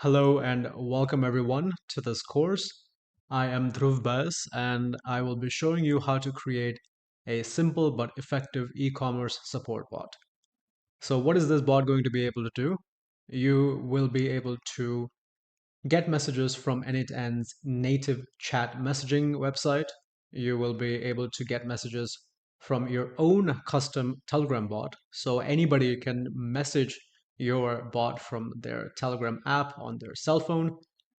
Hello and welcome everyone to this course. I am Dhruv Bas and I will be showing you how to create a simple but effective e-commerce support bot. So what is this bot going to be able to do? You will be able to get messages from n8n's native chat messaging website. You will be able to get messages from your own custom Telegram bot. So anybody can message your bot from their Telegram app on their cell phone.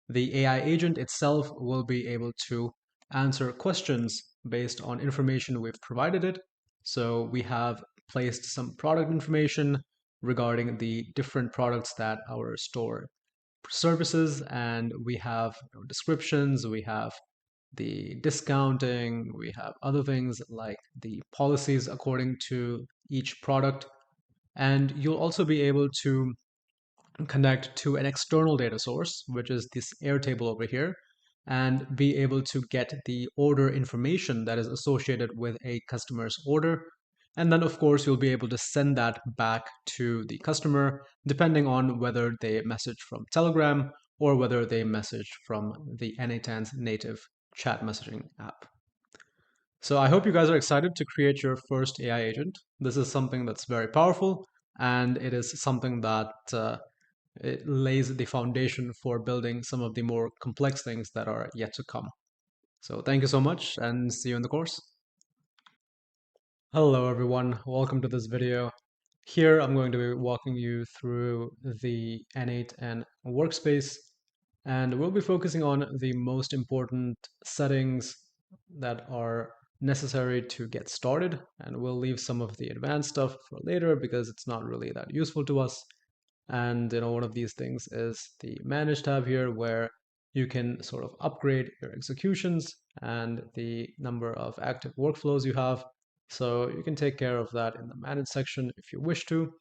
The AI agent itself will be able to answer questions based on information we've provided it. So we have placed some product information regarding the different products that our store services, and we have descriptions, we have the discounting, we have other things like the policies according to each product. And you'll also be able to connect to an external data source, which is this Airtable over here, and be able to get the order information that is associated with a customer's order. And then, of course, you'll be able to send that back to the customer, depending on whether they message from Telegram or whether they message from the n8n's native chat messaging app. So I hope you guys are excited to create your first AI agent. This is something that's very powerful, and it is something that it lays the foundation for building some of the more complex things that are yet to come. So thank you so much and see you in the course. Hello everyone, welcome to this video. Here I'm going to be walking you through the n8n workspace, and we'll be focusing on the most important settings that are necessary to get started, and we'll leave some of the advanced stuff for later because it's not really that useful to us. And one of these things is the Manage tab here, where you can sort of upgrade your executions and the number of active workflows you have. So you can take care of that in the Manage section if you wish to.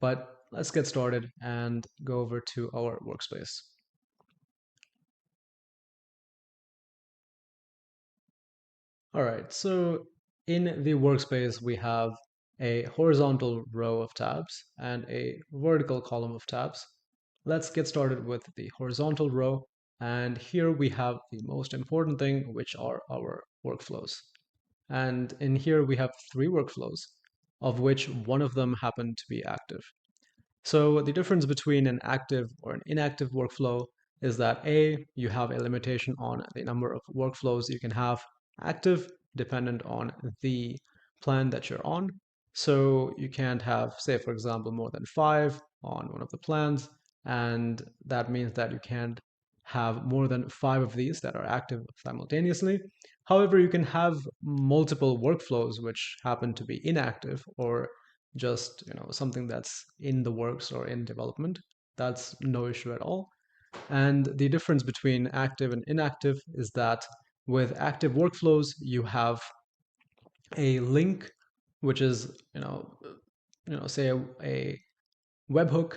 But let's get started and go over to our workspace. All right, so in the workspace, we have a horizontal row of tabs and a vertical column of tabs. Let's get started with the horizontal row. And here we have the most important thing, which are our workflows. And in here we have 3 workflows, of which one of them happen to be active. So the difference between an active or an inactive workflow is that A, you have a limitation on the number of workflows you can have active dependent on the plan that you're on. So you can't have, say, for example, more than 5 on one of the plans, and that means that you can't have more than 5 of these that are active simultaneously. However, you can have multiple workflows which happen to be inactive or just something that's in the works or in development. That's no issue at all. And the difference between active and inactive is that with active workflows you have a link, which is say a webhook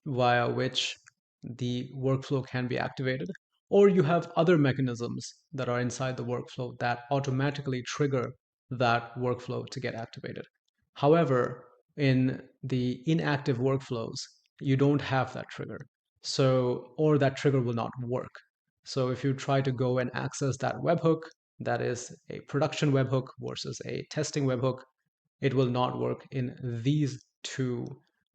via which the workflow can be activated, or you have other mechanisms that are inside the workflow that automatically trigger that workflow to get activated. However, in the inactive workflows, you don't have that trigger. So, or that trigger will not work. So if you try to go and access that webhook, that is a production webhook versus a testing webhook, it will not work in these 2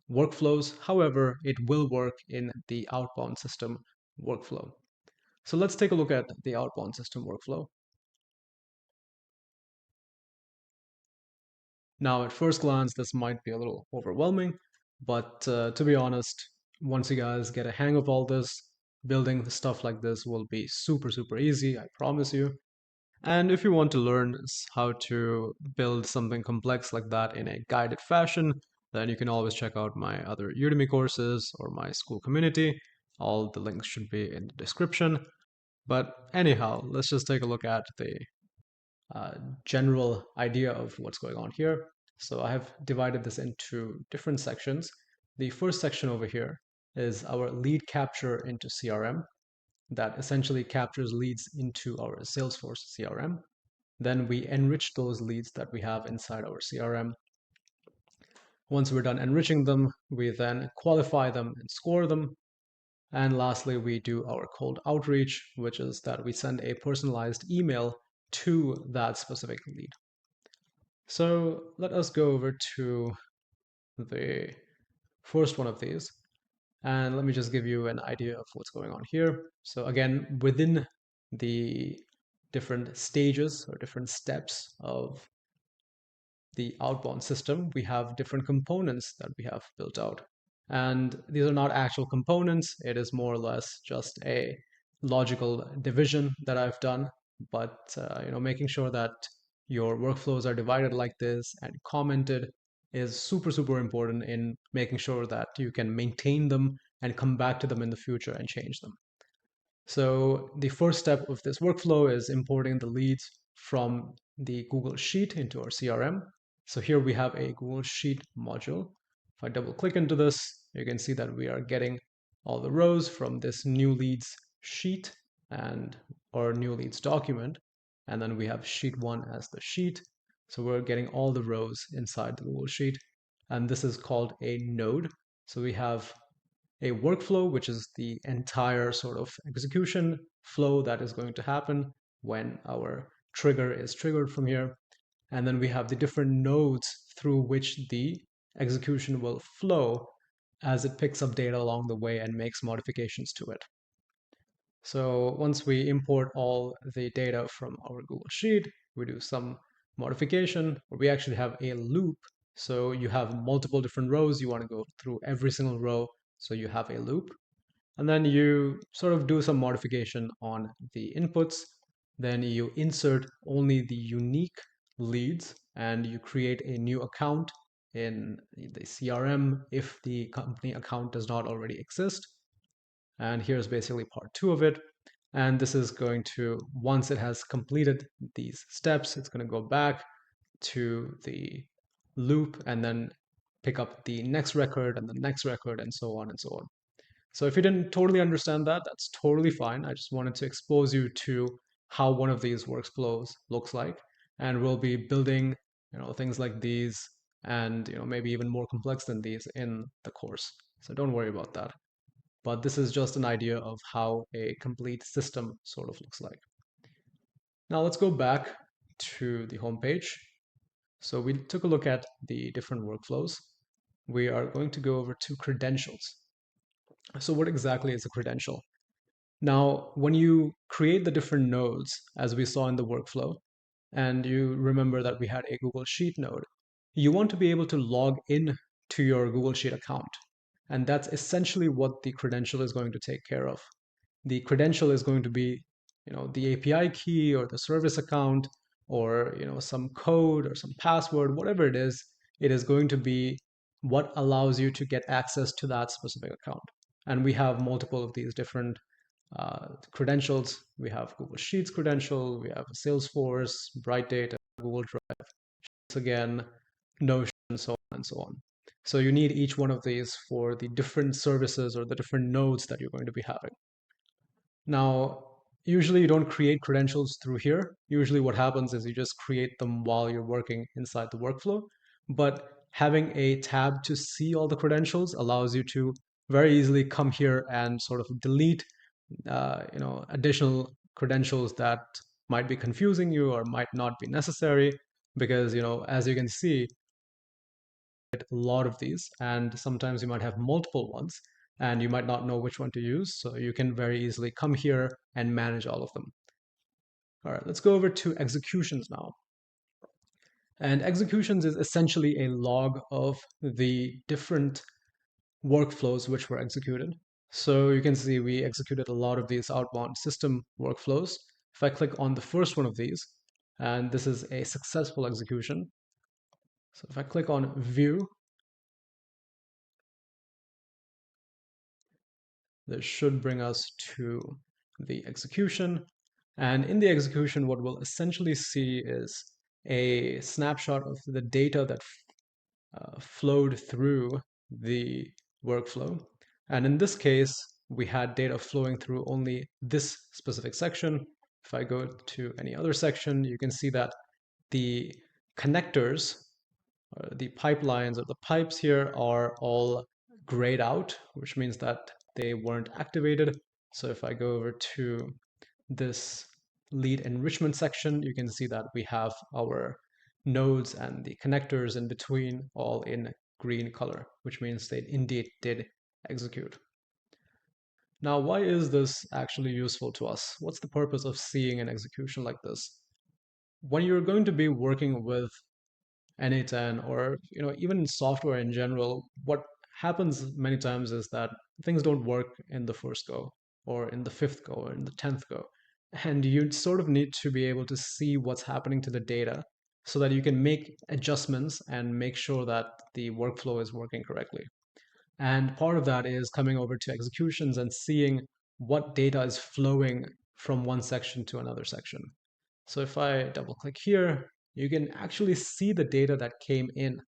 workflows. However, it will work in the outbound system workflow. So let's take a look at the outbound system workflow. Now, at first glance, this might be a little overwhelming, but to be honest, once you guys get a hang of all this, building stuff like this will be super, super easy, I promise you. And if you want to learn how to build something complex like that in a guided fashion, then you can always check out my other Udemy courses or my school community. All the links should be in the description. But anyhow, let's just take a look at the uh, general idea of what's going on here. So I have divided this into different sections. The first section over here is our lead capture into CRM that essentially captures leads into our Salesforce CRM. Then we enrich those leads that we have inside our CRM. Once we're done enriching them, we then qualify them and score them. And lastly, we do our cold outreach, which is that we send a personalized email to that specific lead. So let us go over to the first one of these. And let me just give you an idea of what's going on here. So again, within the different stages or different steps of the outbound system, we have different components that we have built out. And these are not actual components. It is more or less just a logical division that I've done. But making sure that your workflows are divided like this and commented is super, super important in making sure that you can maintain them and come back to them in the future and change them. So the first step of this workflow is importing the leads from the Google Sheet into our CRM. So here we have a Google Sheet module. If I double click into this, you can see that we are getting all the rows from this new leads sheet and or new leads document. And then we have sheet one as the sheet. So we're getting all the rows inside the Google Sheet. And this is called a node. So we have a workflow, which is the entire sort of execution flow that is going to happen when our trigger is triggered from here. And then we have the different nodes through which the execution will flow as it picks up data along the way and makes modifications to it. So once we import all the data from our Google Sheet, we do some modification, or we actually have a loop. So you have multiple different rows. You want to go through every single row. So you have a loop. And then you sort of do some modification on the inputs. Then you insert only the unique leads and you create a new account in the CRM if the company account does not already exist. And here's basically part two of it. And this is going to, once it has completed these steps, it's going to go back to the loop and then pick up the next record and the next record and so on and so on. So if you didn't totally understand that, that's totally fine. I just wanted to expose you to how one of these workflows looks like. And we'll be building, things like these and, maybe even more complex than these in the course. So don't worry about that. But this is just an idea of how a complete system sort of looks like. Now let's go back to the home page. So we took a look at the different workflows. We are going to go over to credentials. So what exactly is a credential? Now, when you create the different nodes, as we saw in the workflow, and you remember that we had a Google Sheet node, you want to be able to log in to your Google Sheet account. And that's essentially what the credential is going to take care of. The credential is going to be, the API key or the service account or, some code or some password, whatever it is going to be what allows you to get access to that specific account. And we have multiple of these different credentials. We have Google Sheets credential, we have Salesforce, Brightdata, Google Drive, again, Notion, and so on and so on. So you need each one of these for the different services or the different nodes that you're going to be having. Now, usually you don't create credentials through here. Usually what happens is you just create them while you're working inside the workflow. But having a tab to see all the credentials allows you to very easily come here and sort of delete additional credentials that might be confusing you or might not be necessary because, as you can see, a lot of these, and sometimes you might have multiple ones and you might not know which one to use. So you can very easily come here and manage all of them. All right, let's go over to executions now. And executions is essentially a log of the different workflows which were executed. So you can see we executed a lot of these outbound system workflows. If I click on the first one of these, and this is a successful execution. So if I click on view, this should bring us to the execution. And in the execution, what we'll essentially see is a snapshot of the data that flowed through the workflow. And in this case, we had data flowing through only this specific section. If I go to any other section, you can see that the connectors, the pipelines or the pipes here are all grayed out, which means that they weren't activated. So if I go over to this lead enrichment section, you can see that we have our nodes and the connectors in between all in green color, which means they indeed did execute. Now, why is this actually useful to us? What's the purpose of seeing an execution like this? When you're going to be working with n8n or even in software in general, what happens many times is that things don't work in the first go or in the fifth go or in the 10th go. And you sort of need to be able to see what's happening to the data so that you can make adjustments and make sure that the workflow is working correctly. And part of that is coming over to executions and seeing what data is flowing from one section to another section. So if I double click here, you can actually see the data that came in,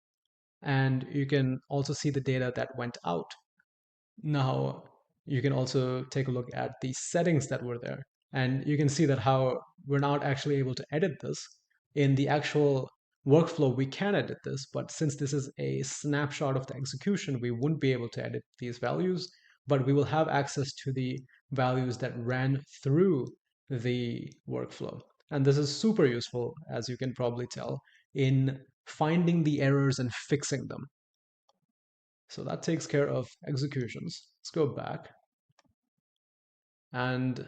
and you can also see the data that went out. Now, you can also take a look at the settings that were there, and you can see that how we're not actually able to edit this. In the actual workflow, we can edit this, but since this is a snapshot of the execution, we wouldn't be able to edit these values, but we will have access to the values that ran through the workflow. And this is super useful, as you can probably tell, in finding the errors and fixing them. So that takes care of executions. Let's go back. And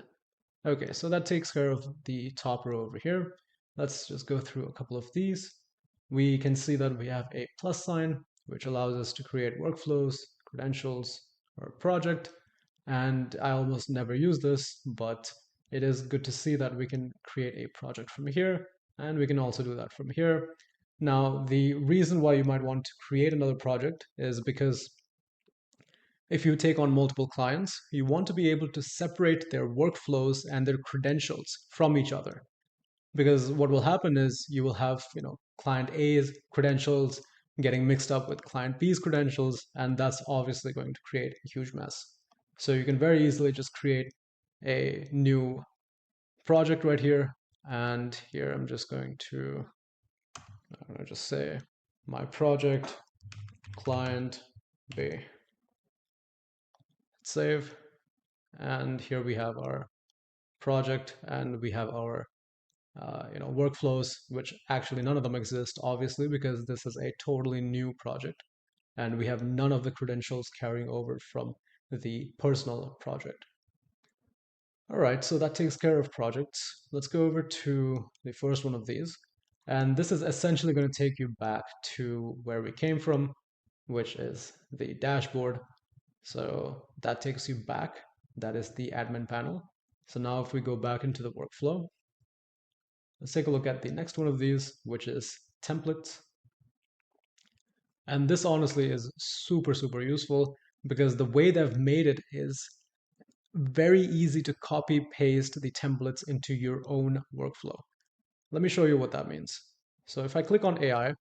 okay, so that takes care of the top row over here. Let's just go through a couple of these. We can see that we have a plus sign, which allows us to create workflows, credentials, or a project. And I almost never use this, but it is good to see that we can create a project from here, and we can also do that from here. Now, the reason why you might want to create another project is because if you take on multiple clients, you want to be able to separate their workflows and their credentials from each other. Because what will happen is you will have, client A's credentials getting mixed up with client B's credentials, and that's obviously going to create a huge mess. So you can very easily just create a new project right here. And here I'm just going to just say my project client B. Save. And here we have our project, and we have our workflows, which actually none of them exist, obviously, because this is a totally new project, and we have none of the credentials carrying over from the personal project. All right, so that takes care of projects. Let's go over to the first one of these, and this is essentially going to take you back to where we came from, which is the dashboard. So that takes you back. That is the admin panel. So now if we go back into the workflow, let's take a look at the next one of these, which is templates. And this honestly is super, super useful because the way they've made it is very easy to copy paste the templates into your own workflow. Let me show you what that means. So if I click on AI,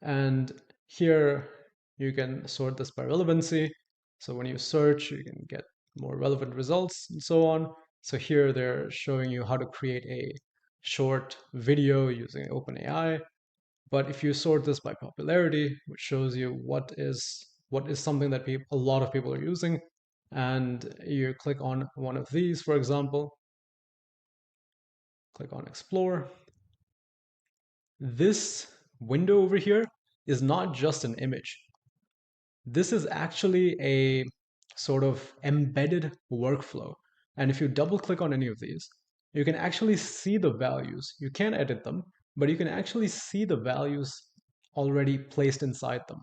and here you can sort this by relevancy. So when you search, you can get more relevant results and so on. So here they're showing you how to create a short video using OpenAI. But if you sort this by popularity, which shows you what is something that a lot of people are using, and you click on one of these, for example, click on Explore. This window over here is not just an image. This is actually a sort of embedded workflow. And if you double click on any of these, you can actually see the values. You can edit them, but you can actually see the values already placed inside them.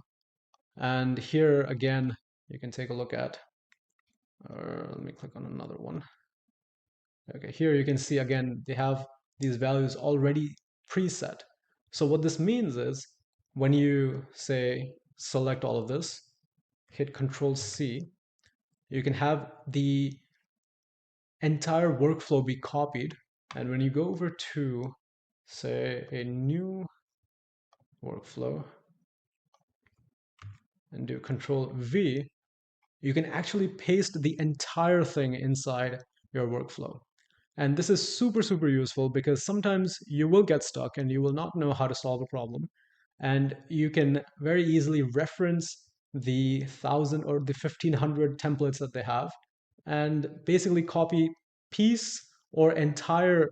And here again, you can take a look at, let me click on another one. Okay, here you can see again, they have these values already preset. So what this means is when you say select all of this, hit Control C, you can have the entire workflow be copied. And when you go over to, say, a new workflow and do Control V, you can actually paste the entire thing inside your workflow. And this is super, super useful because sometimes you will get stuck and you will not know how to solve a problem. And you can very easily reference the 1,000 or the 1,500 templates that they have and basically copy piece or entire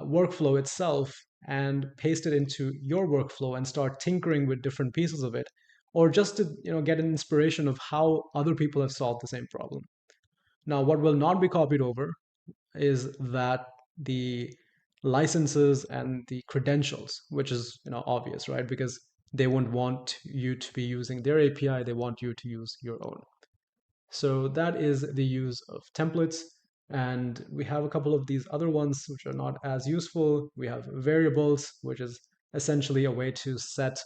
workflow itself and paste it into your workflow and start tinkering with different pieces of it, or just to get an inspiration of how other people have solved the same problem. Now, what will not be copied over is that the licenses and the credentials, which is obvious, right? Because they won't want you to be using their API, they want you to use your own. So that is the use of templates. And we have a couple of these other ones which are not as useful. We have variables, which is essentially a way to set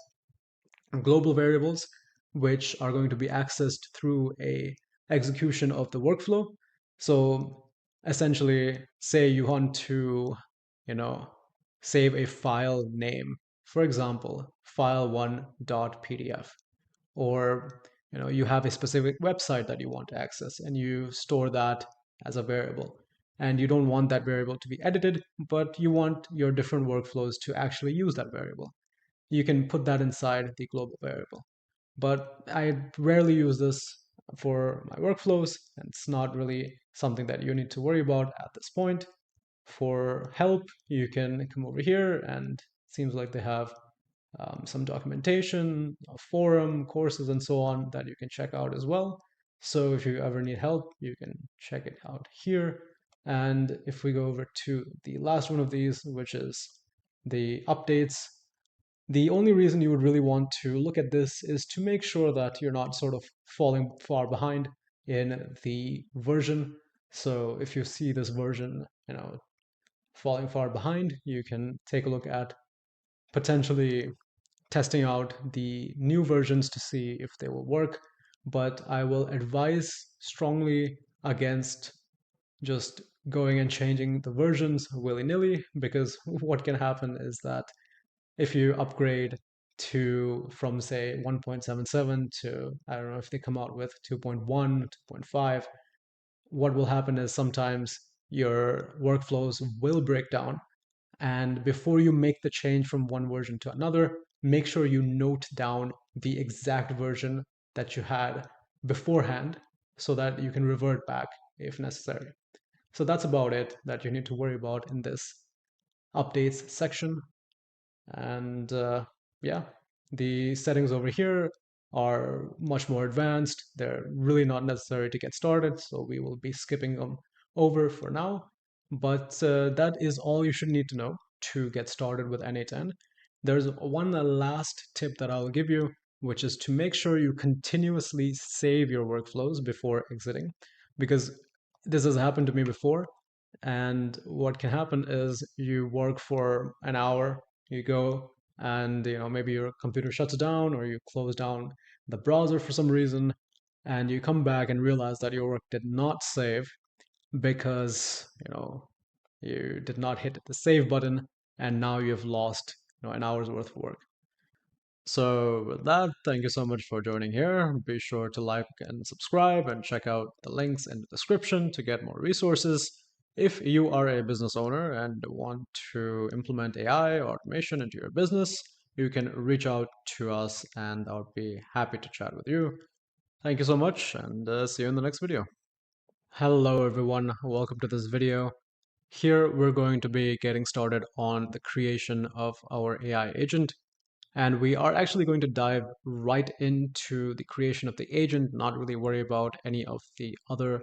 global variables, which are going to be accessed through a execution of the workflow. So essentially, say you want to, you know, save a file name, for example, file1.pdf, or you have a specific website that you want to access and you store that as a variable, and you don't want that variable to be edited, but you want your different workflows to actually use that variable. You can put that inside the global variable. But I rarely use this for my workflows, and it's not really something that you need to worry about at this point. For help, you can come over here, and it seems like they have some documentation, a forum, courses, and so on that you can check out as well. So if you ever need help, you can check it out here. And if we go over to the last one of these, which is the updates, the only reason you would really want to look at this is to make sure that you're not sort of falling far behind in the version. So if you see this version, falling far behind, you can take a look at potentially testing out the new versions to see if they will work. But I will advise strongly against just going and changing the versions willy-nilly, because what can happen is that if you upgrade to from say 1.77 to, I don't know, if they come out with 2.1, 2.5, what will happen is sometimes your workflows will break down. And before you make the change from one version to another, make sure you note down the exact version that you had beforehand so that you can revert back if necessary. So that's about it that you need to worry about in this updates section. And yeah, the settings over here are much more advanced. They're really not necessary to get started, so we will be skipping them over for now. But that is all you should need to know to get started with n8n. There's one last tip that I'll give you, which is to make sure you continuously save your workflows before exiting, because this has happened to me before. And what can happen is you work for an hour, you go, and maybe your computer shuts down or you close down the browser for some reason, and you come back and realize that your work did not save because you did not hit the save button, and now you've lost an hour's worth of work. So with that, thank you so much for joining here. Be sure to like and subscribe and check out the links in the description to get more resources. If you are a business owner and want to implement AI or automation into your business, you can reach out to us and I'll be happy to chat with you. Thank you so much, and see you in the next video. Hello everyone, welcome to this video. Here we're going to be getting started on the creation of our AI agent. And we are actually going to dive right into the creation of the agent, not really worry about any of the other,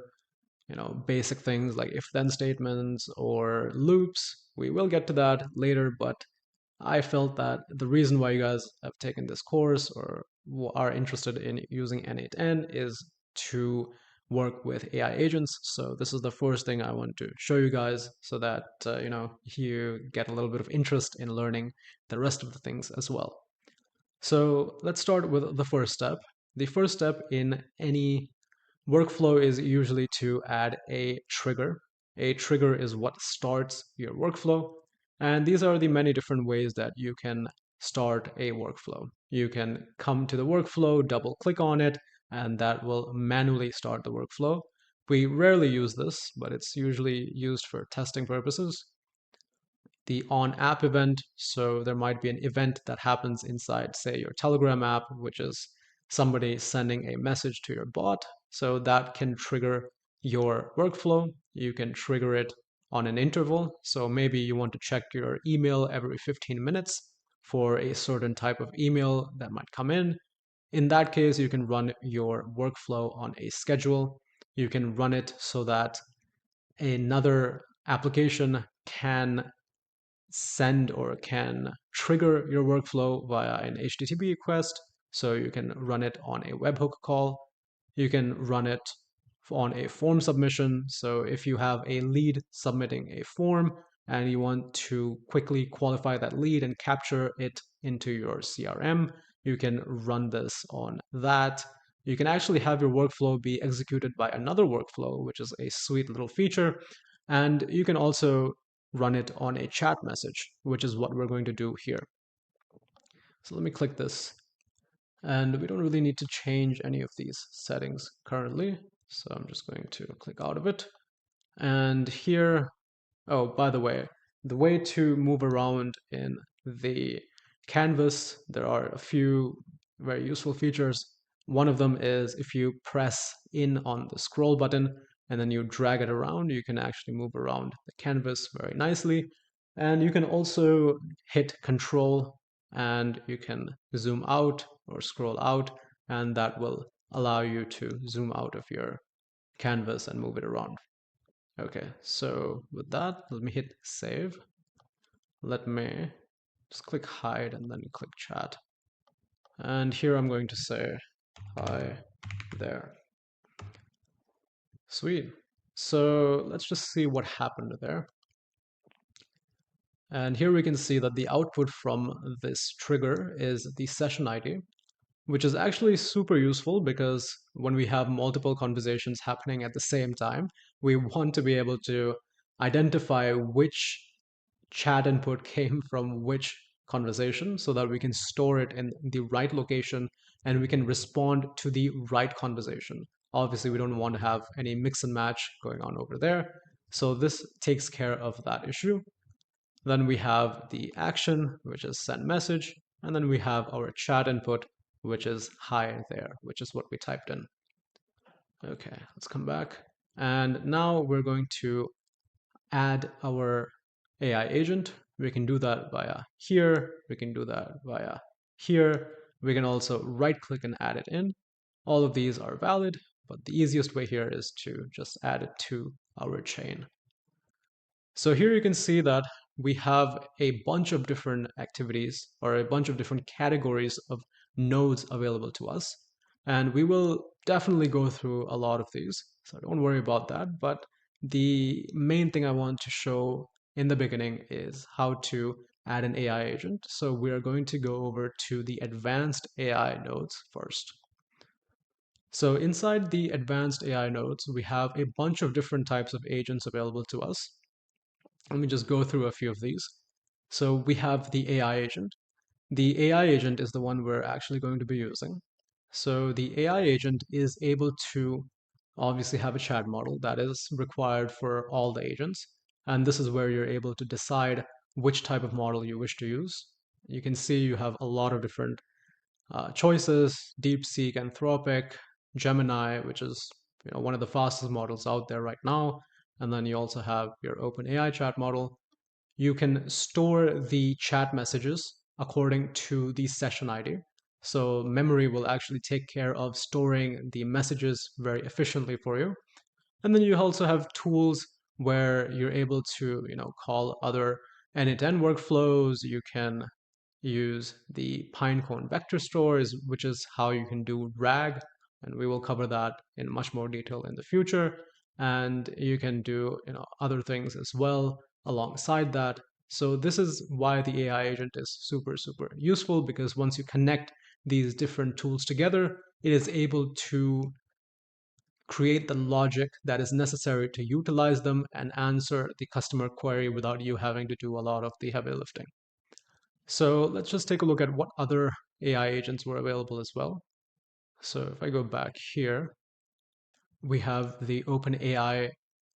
basic things like if-then statements or loops. We will get to that later, but I felt that the reason why you guys have taken this course or are interested in using n8n is to work with AI agents. So this is the first thing I want to show you guys so that you get a little bit of interest in learning the rest of the things as well. So let's start with the first step. The first step in any workflow is usually to add a trigger. A trigger is what starts your workflow. And these are the many different ways that you can start a workflow. You can come to the workflow, double click on it, and that will manually start the workflow. We rarely use this, but it's usually used for testing purposes. The on app event, so there might be an event that happens inside, say, your Telegram app, which is somebody sending a message to your bot. So that can trigger your workflow. You can trigger it on an interval. So maybe you want to check your email every 15 minutes for a certain type of email that might come in. In that case, you can run your workflow on a schedule. You can run it so that another application can send or can trigger your workflow via an HTTP request. So you can run it on a webhook call. You can run it on a form submission. So if you have a lead submitting a form and you want to quickly qualify that lead and capture it into your CRM, you can run this on that. You can actually have your workflow be executed by another workflow, which is a sweet little feature. And you can also run it on a chat message, which is what we're going to do here. So let me click this. And we don't really need to change any of these settings currently. So I'm just going to click out of it. And here, oh, by the way to move around in the canvas, there are a few very useful features. One of them is if you press in on the scroll button and then you drag it around, you can actually move around the canvas very nicely. And you can also hit Control and you can zoom out or scroll out, and that will allow you to zoom out of your canvas and move it around. Okay, so with that, let me hit save. Let me just click hide and then click chat. And here I'm going to say, hi there. Sweet. So let's just see what happened there. And here we can see that the output from this trigger is the session ID, which is actually super useful because when we have multiple conversations happening at the same time, we want to be able to identify which chat input came from which conversation so that we can store it in the right location and we can respond to the right conversation. Obviously, we don't want to have any mix and match going on over there. So this takes care of that issue. Then we have the action, which is send message. And then we have our chat input, which is hi there, which is what we typed in. Okay, let's come back. And now we're going to add our AI agent. We can do that via here. We can do that via here. We can also right click and add it in. All of these are valid, but the easiest way here is to just add it to our chain. So here you can see that we have a bunch of different activities or a bunch of different categories of nodes available to us. And we will definitely go through a lot of these. So don't worry about that. But the main thing I want to show in the beginning is how to add an AI agent. So we are going to go over to the advanced AI nodes first. So inside the advanced AI nodes, we have a bunch of different types of agents available to us. Let me just go through a few of these. So we have the AI agent. The AI agent is the one we're actually going to be using. So the AI agent is able to obviously have a chat model that is required for all the agents. And this is where you're able to decide which type of model you wish to use. You can see you have a lot of different choices: DeepSeek, Anthropic, Gemini, which is one of the fastest models out there right now. And then you also have your OpenAI chat model. You can store the chat messages according to the session ID. So memory will actually take care of storing the messages very efficiently for you. And then you also have tools where you're able to, call other n8n workflows. You can use the Pinecone vector stores, which is how you can do RAG, and we will cover that in much more detail in the future. And you can do other things as well alongside that. So this is why the AI agent is super, super useful, because once you connect these different tools together, it is able to create the logic that is necessary to utilize them and answer the customer query without you having to do a lot of the heavy lifting. So let's just take a look at what other AI agents were available as well. So if I go back here, we have the OpenAI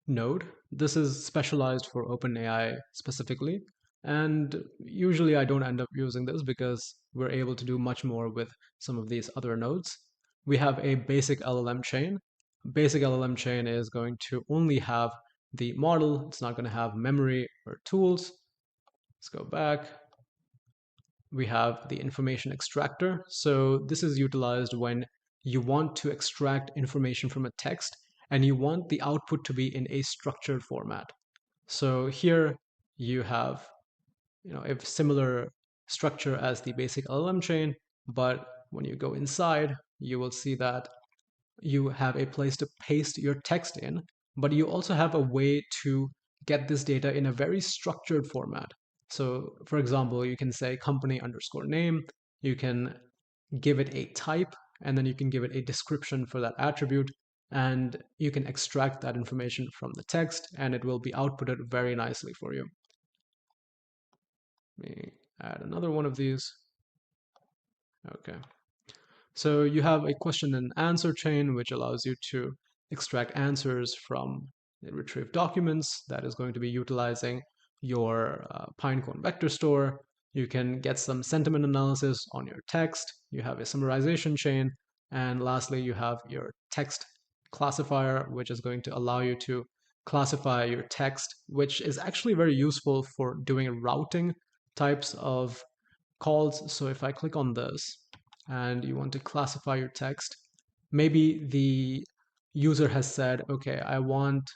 node. This is specialized for OpenAI specifically. And usually I don't end up using this because we're able to do much more with some of these other nodes. we have a basic LLM chain. Basic LLM chain is going to only have the model. It's not going to have memory or tools. Let's go back. We have the information extractor. So this is utilized when you want to extract information from a text and you want the output to be in a structured format. So here you have a similar structure as the basic LLM chain, but when you go inside, you will see that you have a place to paste your text in, but you also have a way to get this data in a very structured format. So for example, you can say company underscore name, you can give it a type, and then you can give it a description for that attribute, and you can extract that information from the text, and it will be outputted very nicely for you. Let me add another one of these. Okay. So you have a question and answer chain, which allows you to extract answers from retrieved documents. That is going to be utilizing your Pinecone vector store. You can get some sentiment analysis on your text. You have a summarization chain. And lastly, you have your text classifier, which is going to allow you to classify your text, which is actually very useful for doing routing types of calls. So if I click on this and you want to classify your text, maybe the user has said, okay, I want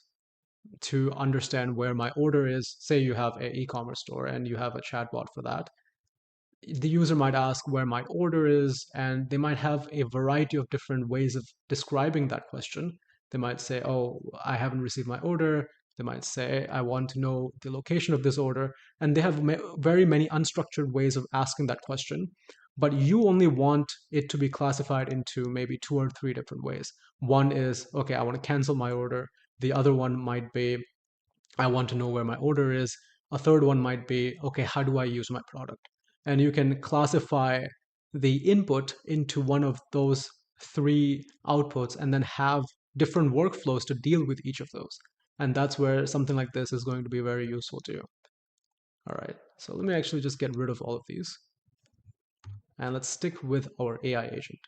to understand where my order is. Say you have an e-commerce store and you have a chatbot for that. The user might ask where my order is, and they might have a variety of different ways of describing that question. They might say, oh, I haven't received my order. They might say, I want to know the location of this order. And they have very many unstructured ways of asking that question. But you only want it to be classified into maybe 2 or 3 different ways. One is, okay, I want to cancel my order. The other one might be, I want to know where my order is. A third one might be, okay, how do I use my product? And you can classify the input into one of those 3 outputs and then have different workflows to deal with each of those. And that's where something like this is going to be very useful to you. All right, so let me actually just get rid of all of these. And let's stick with our AI agent.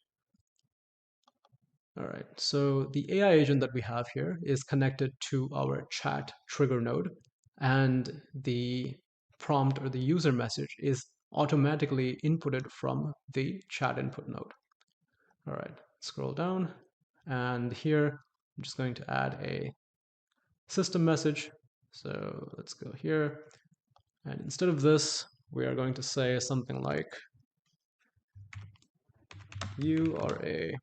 All right, so the AI agent that we have here is connected to our chat trigger node, and the prompt or the user message is automatically inputted from the chat input node. All right, scroll down, and here I'm just going to add a system message. So let's go here, and instead of this, we are going to say something like, you are a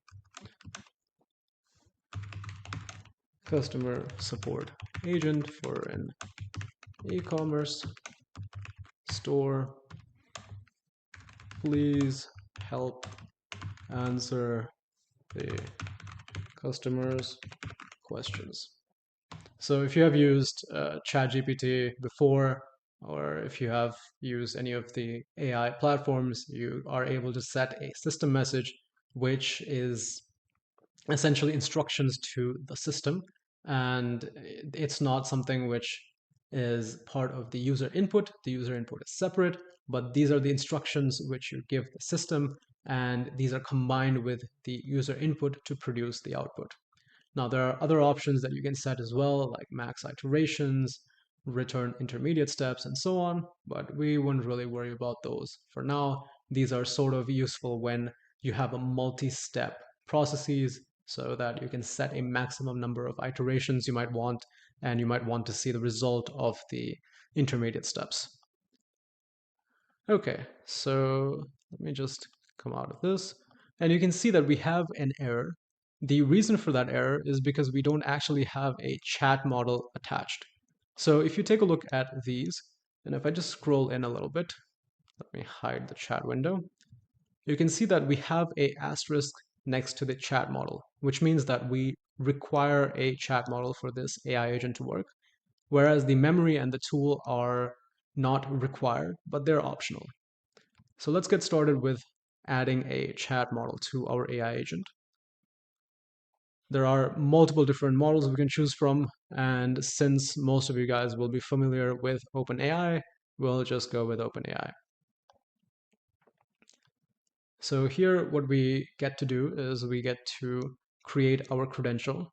customer support agent for an e-commerce store. Please help answer the customer's questions. So if you have used ChatGPT before, or if you have used any of the AI platforms, you are able to set a system message, which is essentially instructions to the system. And it's not something which is part of the user input. The user input is separate, but these are the instructions which you give the system, and these are combined with the user input to produce the output. Now, there are other options that you can set as well, like max iterations, return intermediate steps, and so on, but we wouldn't really worry about those for now. These are sort of useful when you have a multi-step processes, so that you can set a maximum number of iterations you might want, and you might want to see the result of the intermediate steps. Okay, so let me just come out of this. And you can see that we have an error. The reason for that error is because we don't actually have a chat model attached. So if you take a look at these, and if I just scroll in a little bit, let me hide the chat window, you can see that we have a asterisk next to the chat model, which means that we require a chat model for this AI agent to work, whereas the memory and the tool are not required, but they're optional. So let's get started with adding a chat model to our AI agent. There are multiple different models we can choose from, and since most of you guys will be familiar with OpenAI, we'll just go with OpenAI. So here what we get to do is we get to create our credential.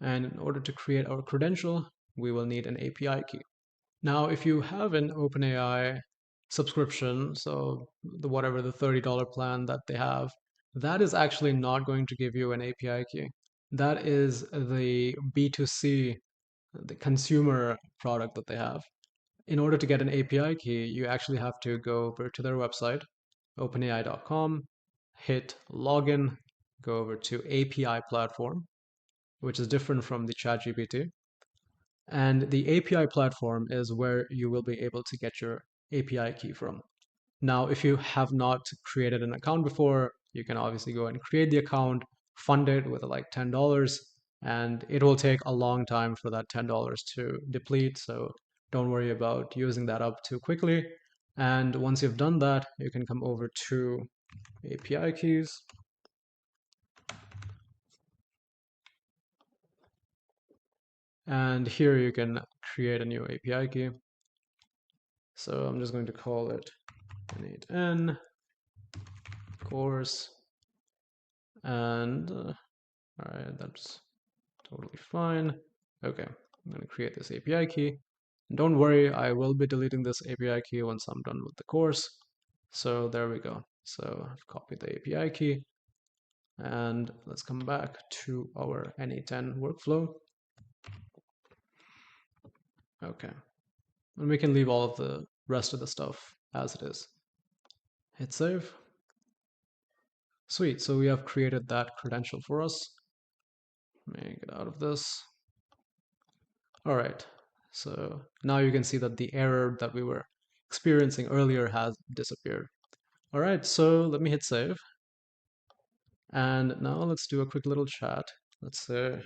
And in order to create our credential, we will need an API key. Now, if you have an OpenAI subscription, so whatever the $30 plan that they have, that is actually not going to give you an API key. That is the B2C, the consumer product that they have. In order to get an API key, you actually have to go over to their website, openai.com, hit login, go over to API platform, which is different from the ChatGPT. And the API platform is where you will be able to get your API key from. Now, if you have not created an account before, you can obviously go and create the account, fund it with like $10, and it will take a long time for that $10 to deplete. So don't worry about using that up too quickly. And once you've done that, you can come over to API keys. And here you can create a new API key. So I'm just going to call it n8n course. And all right, that's totally fine. Okay, I'm going to create this API key. And don't worry, I will be deleting this API key once I'm done with the course. So there we go. So I've copied the API key. And let's come back to our n8n workflow. Okay. And we can leave all of the rest of the stuff as it is. Hit save. Sweet, so we have created that credential for us. Let me get out of this. All right, so now you can see that the error that we were experiencing earlier has disappeared. All right, so let me hit save. And now let's do a quick little chat. Let's say,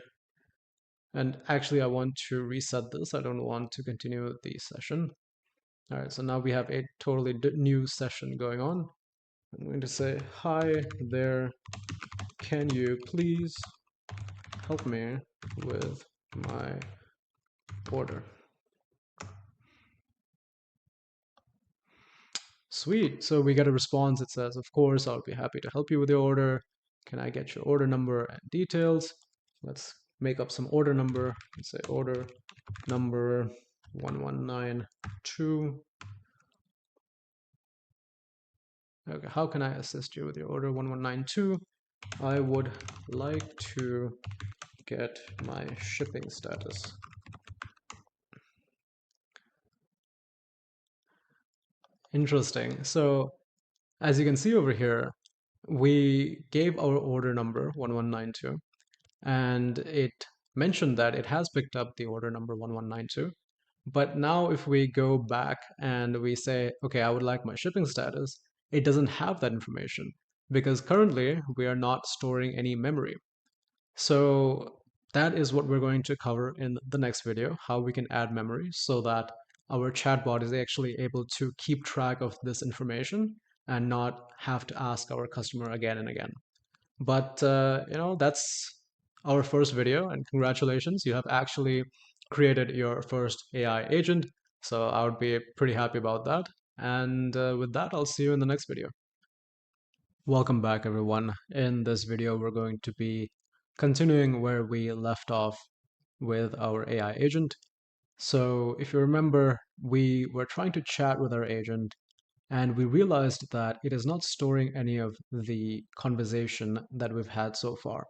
and actually I want to reset this. I don't want to continue the session. All right, so now we have a totally new session going on. I'm going to say, hi there, can you please help me with my order? Sweet. So we get a response that says, of course, I'll be happy to help you with your order. Can I get your order number and details? Let's make up some order number. Let's say order number 1192. Okay, how can I assist you with your order 1192? I would like to get my shipping status. Interesting. So as you can see over here, we gave our order number 1192, and it mentioned that it has picked up the order number 1192. But now if we go back and we say, okay, I would like my shipping status, it doesn't have that information because currently we are not storing any memory. So that is what we're going to cover in the next video, how we can add memory so that our chatbot is actually able to keep track of this information and not have to ask our customer again and again. But that's our first video, and congratulations, you have actually created your first AI agent. So I would be pretty happy about that. And with that, I'll see you in the next video. Welcome back, everyone. In this video, we're going to be continuing where we left off with our AI agent. So if you remember, we were trying to chat with our agent, and we realized that it is not storing any of the conversation that we've had so far.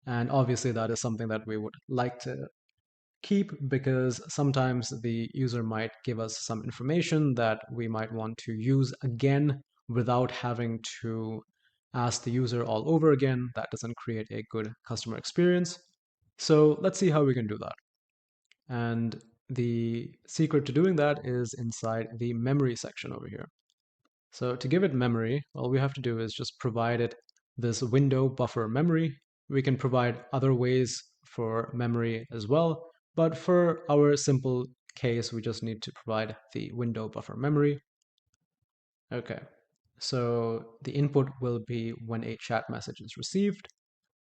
And obviously, that is something that we would like to keep because sometimes the user might give us some information that we might want to use again without having to ask the user all over again. That doesn't create a good customer experience. So let's see how we can do that. And the secret to doing that is inside the memory section over here. So to give it memory, all we have to do is just provide it this window buffer memory. We can provide other ways for memory as well, but for our simple case, we just need to provide the window buffer memory. Okay, so the input will be when a chat message is received.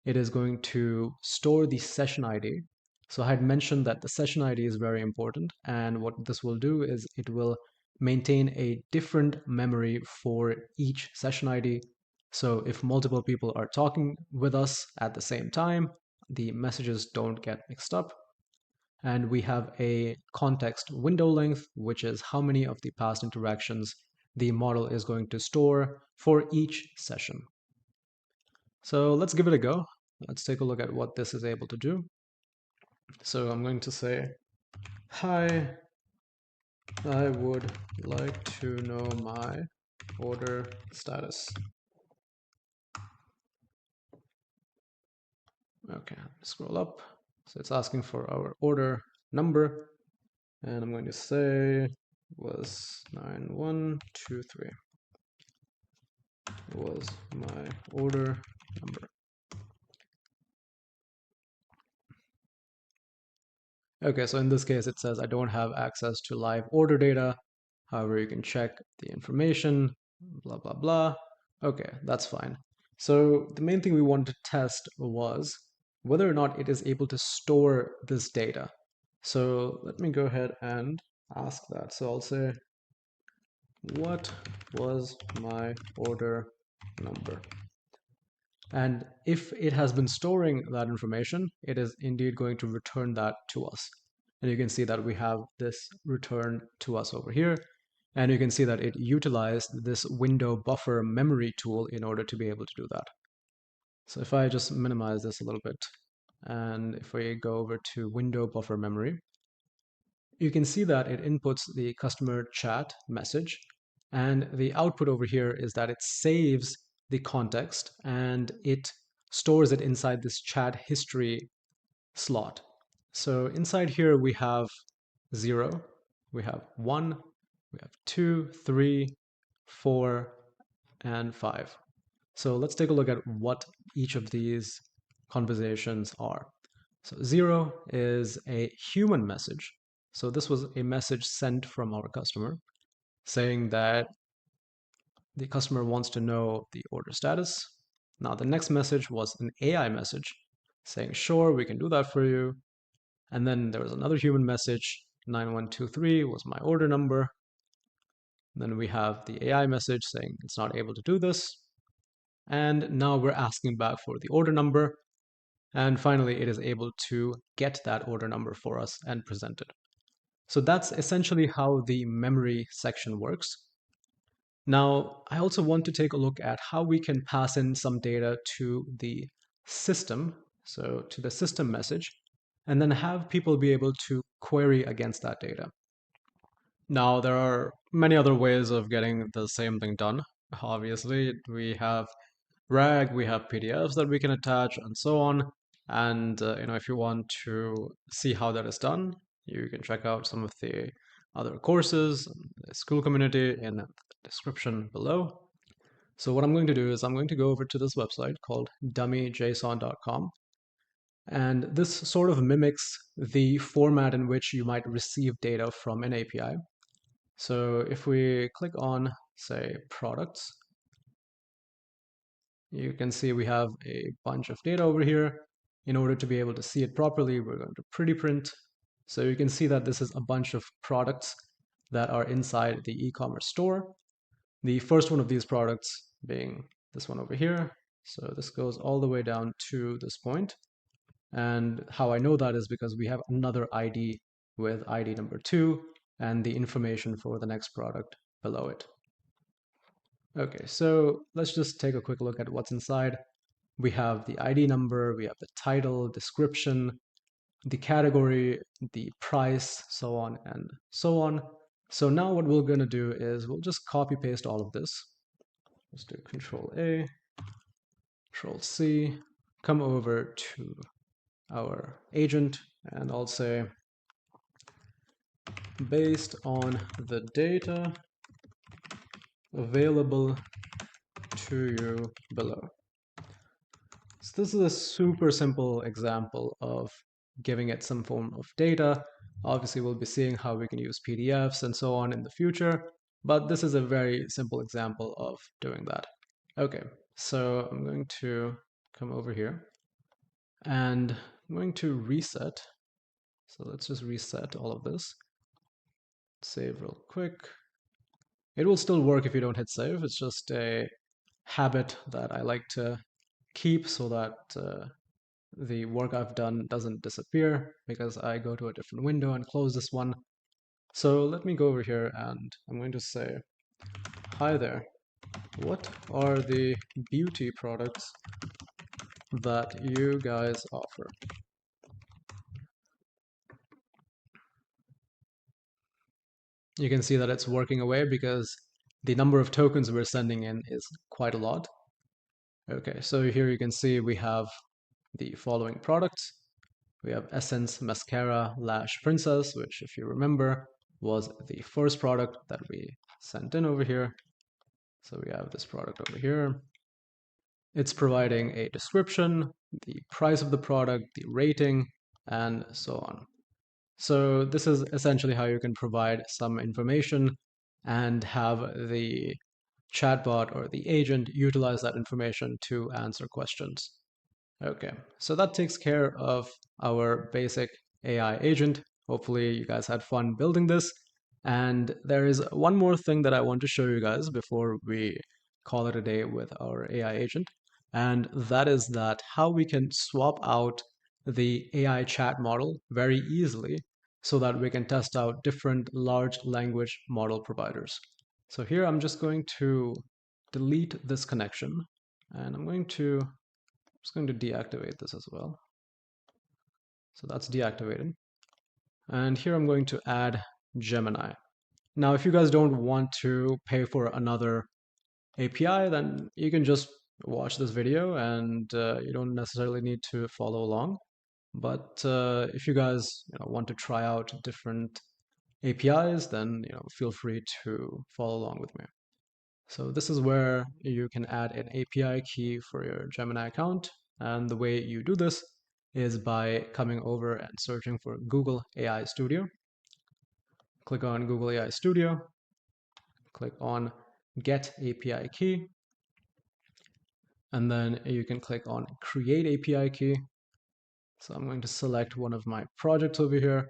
It is going to store the session ID. So I had mentioned that the session ID is very important, and what this will do is it will maintain a different memory for each session ID So if multiple people are talking with us at the same time, the messages don't get mixed up. And we have a context window length, which is how many of the past interactions the model is going to store for each session. So let's give it a go. Let's take a look at what this is able to do. So I'm going to say, hi, I would like to know my order status. Okay, scroll up. So it's asking for our order number, and I'm going to say was 9123 was my order number. Okay, so in this case, it says I don't have access to live order data. However, you can check the information, blah, blah, blah. Okay, that's fine. So the main thing we wanted to test was whether or not it is able to store this data. So let me go ahead and ask that. So I'll say, what was my order number? And if it has been storing that information, it is indeed going to return that to us. And you can see that we have this returned to us over here. And you can see that it utilized this window buffer memory tool in order to be able to do that. So if I just minimize this a little bit, and if we go over to window buffer memory, you can see that it inputs the customer chat message, and the output over here is that it saves the context and it stores it inside this chat history slot. So inside here we have 0, we have 1, we have 2, 3, 4, and 5. So let's take a look at what each of these conversations are. So 0 is a human message. So this was a message sent from our customer saying that the customer wants to know the order status. Now the next message was an AI message saying, sure, we can do that for you. And then there was another human message, 9123 was my order number. Then we have the AI message saying it's not able to do this. And now we're asking back for the order number. And finally, it is able to get that order number for us and present it. So that's essentially how the memory section works. Now, I also want to take a look at how we can pass in some data to the system, so to the system message, and then have people be able to query against that data. Now, there are many other ways of getting the same thing done. Obviously, we have RAG, we have PDFs that we can attach, and so on. And if you want to see how that is done, you can check out some of the other courses, the school community in the description below. So what I'm going to do is I'm going to go over to this website called dummyjson.com. And this sort of mimics the format in which you might receive data from an API. So if we click on, say, products, you can see we have a bunch of data over here. In order to be able to see it properly, we're going to pretty print. So you can see that this is a bunch of products that are inside the e-commerce store. The first one of these products being this one over here. So this goes all the way down to this point. And how I know that is because we have another ID with ID number 2 and the information for the next product below it. Okay, so let's just take a quick look at what's inside. We have the ID number, we have the title, description, the category, the price, so on and so on. So now what we're going to do is we'll just copy paste all of this. Let's do Control A, Control C, come over to our agent, and I'll say, based on the data available to you below. So this is a super simple example of giving it some form of data. Obviously, we'll be seeing how we can use PDFs and so on in the future, but this is a very simple example of doing that. Okay, so I'm going to come over here and I'm going to reset. So let's just reset all of this. Save real quick. It will still work if you don't hit save. It's just a habit that I like to keep so that the work I've done doesn't disappear because I go to a different window and close this one. So let me go over here and I'm going to say, hi there, what are the beauty products that you guys offer? You can see that it's working away because the number of tokens we're sending in is quite a lot. Okay, so here you can see we have the following products. We have Essence Mascara Lash Princess, which if you remember was the first product that we sent in over here. So we have this product over here. It's providing a description, the price of the product, the rating, and so on. So this is essentially how you can provide some information and have the chatbot or the agent utilize that information to answer questions. Okay, so that takes care of our basic AI agent. Hopefully you guys had fun building this. And there is one more thing that I want to show you guys before we call it a day with our AI agent. And that is that how we can swap out the AI chat model very easily so that we can test out different large language model providers. So here I'm just going to delete this connection and I'm just going to deactivate this as well. So that's deactivated. And here I'm going to add Gemini. Now, if you guys don't want to pay for another API, then you can just watch this video and you don't necessarily need to follow along. But if you guys want to try out different APIs, then feel free to follow along with me. So this is where you can add an API key for your Gemini account. And the way you do this is by coming over and searching for Google AI Studio. Click on Google AI Studio, click on Get API Key, and then you can click on Create API Key. So I'm going to select one of my projects over here.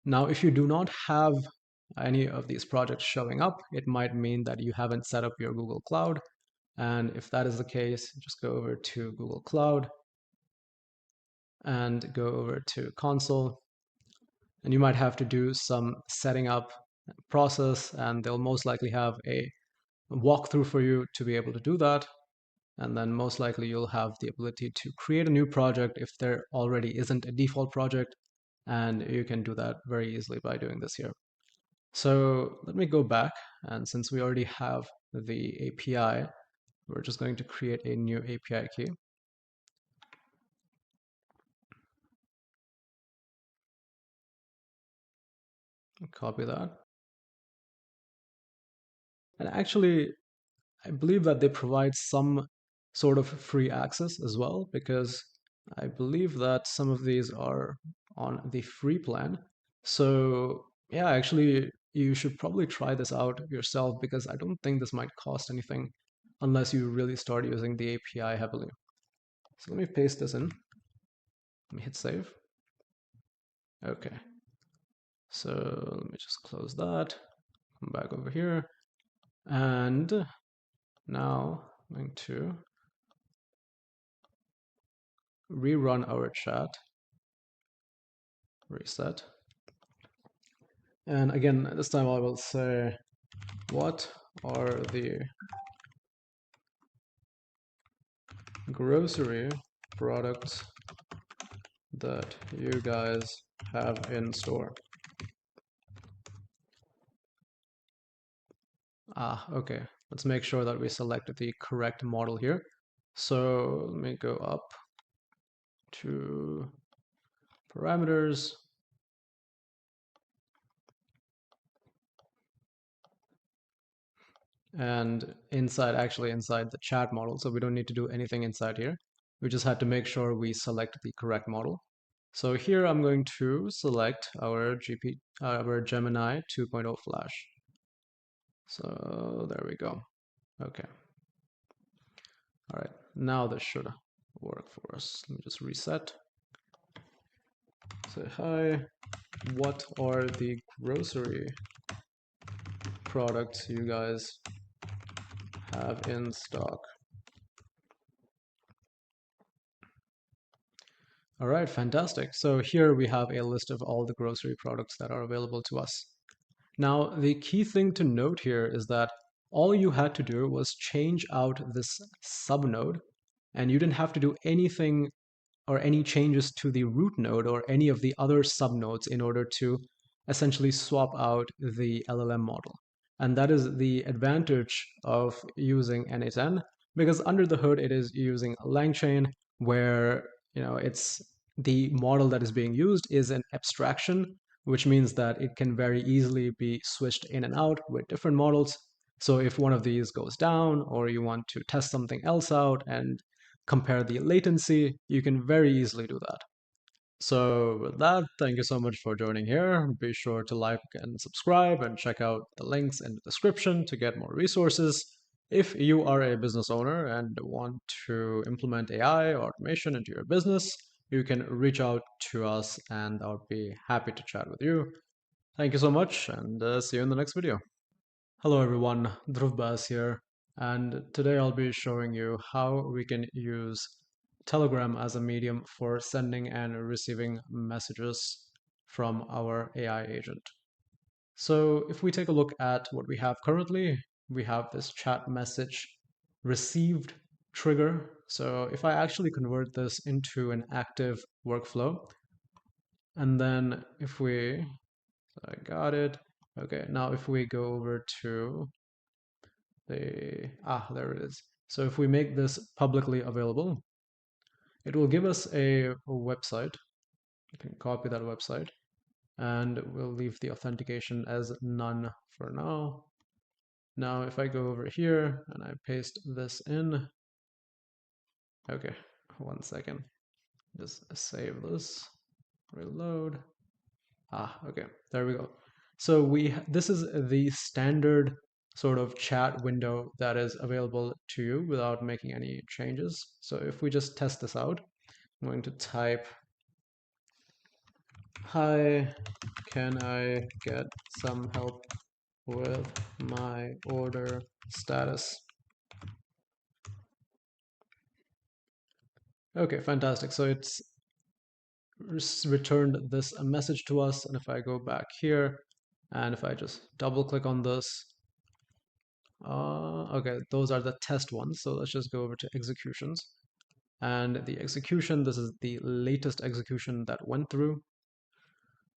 Now, if you do not have any of these projects showing up, it might mean that you haven't set up your Google Cloud. And if that is the case, just go over to Google Cloud and go over to console. And you might have to do some setting up process, and they'll most likely have a walkthrough for you to be able to do that. And then most likely you'll have the ability to create a new project if there already isn't a default project. And you can do that very easily by doing this here. So let me go back. And since we already have the API, we're just going to create a new API key. Copy that. And actually, I believe that they provide some sort of free access as well, because I believe that some of these are on the free plan. So yeah, actually, you should probably try this out yourself because I don't think this might cost anything unless you really start using the API heavily. So let me paste this in. Let me hit save. Okay. So let me just close that. Come back over here. And now I'm going to rerun our chat, reset. And again, this time I will say, what are the grocery products that you guys have in store? Okay. Let's make sure that we select the correct model here. So let me go up to parameters. And inside the chat model. So we don't need to do anything inside here. We just had to make sure we select the correct model. So here I'm going to select our Gemini 2.0 Flash. So there we go. Okay. All right, now this should work for us. Let me just reset. Say, hi, what are the grocery products you guys have in stock? All right, fantastic. So here we have a list of all the grocery products that are available to us. Now, the key thing to note here is that all you had to do was change out this subnode, and you didn't have to do anything or any changes to the root node or any of the other subnodes in order to essentially swap out the LLM model. And that is the advantage of using n8n, because under the hood it is using LangChain, where it's the model that is being used is an abstraction, which means that it can very easily be switched in and out with different models. So if one of these goes down, or you want to test something else out and compare the latency, you can very easily do that. So with that, thank you so much for joining here. Be sure to like and subscribe and check out the links in the description to get more resources. If you are a business owner and want to implement AI or automation into your business, you can reach out to us and I'll be happy to chat with you. Thank you so much, and see you in the next video. Hello everyone, Dhruv Bas here, and today I'll be showing you how we can use Telegram as a medium for sending and receiving messages from our AI agent. So if we take a look at what we have currently, we have this chat message received trigger. So if I actually convert this into an active workflow, and then if we, I got it. Okay, now if we go over to there it is. So if we make this publicly available, it will give us a website. You can copy that website, and we'll leave the authentication as none for now. Now, if I go over here and I paste this in, okay, 1 second, just save this, reload. Okay, there we go. So this is the standard sort of chat window that is available to you without making any changes. So if we just test this out, I'm going to type, "Hi, can I get some help with my order status?" Okay, fantastic. So it's returned this message to us. And if I go back here and if I just double click on this, okay, those are the test ones. So let's just go over to executions. And the execution, this is the latest execution that went through.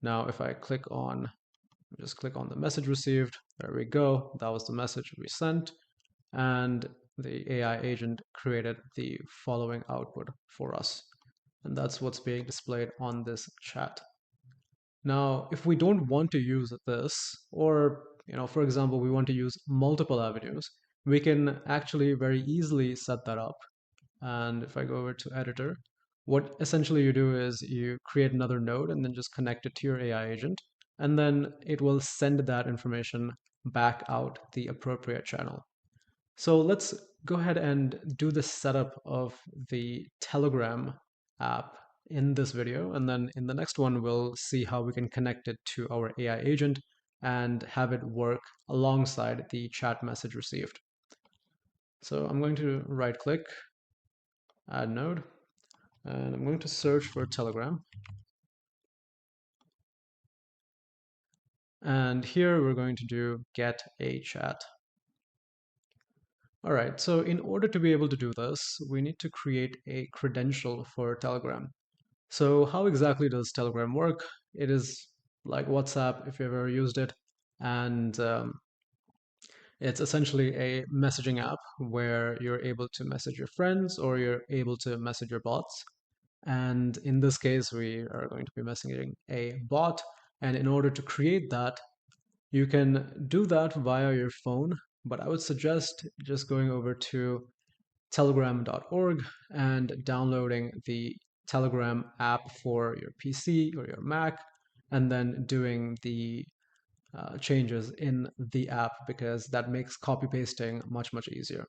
Now, if I just click on the message received, there we go. That was the message we sent. And the AI agent created the following output for us. And that's what's being displayed on this chat. Now, if we don't want to use this, or for example, we want to use multiple avenues, we can actually very easily set that up. And if I go over to editor, what essentially you do is you create another node and then just connect it to your AI agent, and then it will send that information back out the appropriate channel. So let's go ahead and do the setup of the Telegram app in this video, and then in the next one we'll see how we can connect it to our AI agent and have it work alongside the chat message received. So I'm going to right click, add node, and I'm going to search for Telegram. And here we're going to do get a chat. All right, so in order to be able to do this, we need to create a credential for Telegram. So how exactly does Telegram work? It is like WhatsApp, if you've ever used it, and it's essentially a messaging app where you're able to message your friends or you're able to message your bots. And in this case, we are going to be messaging a bot. And in order to create that, you can do that via your phone, but I would suggest just going over to telegram.org and downloading the Telegram app for your PC or your Mac, and then doing the changes in the app, because that makes copy pasting much easier.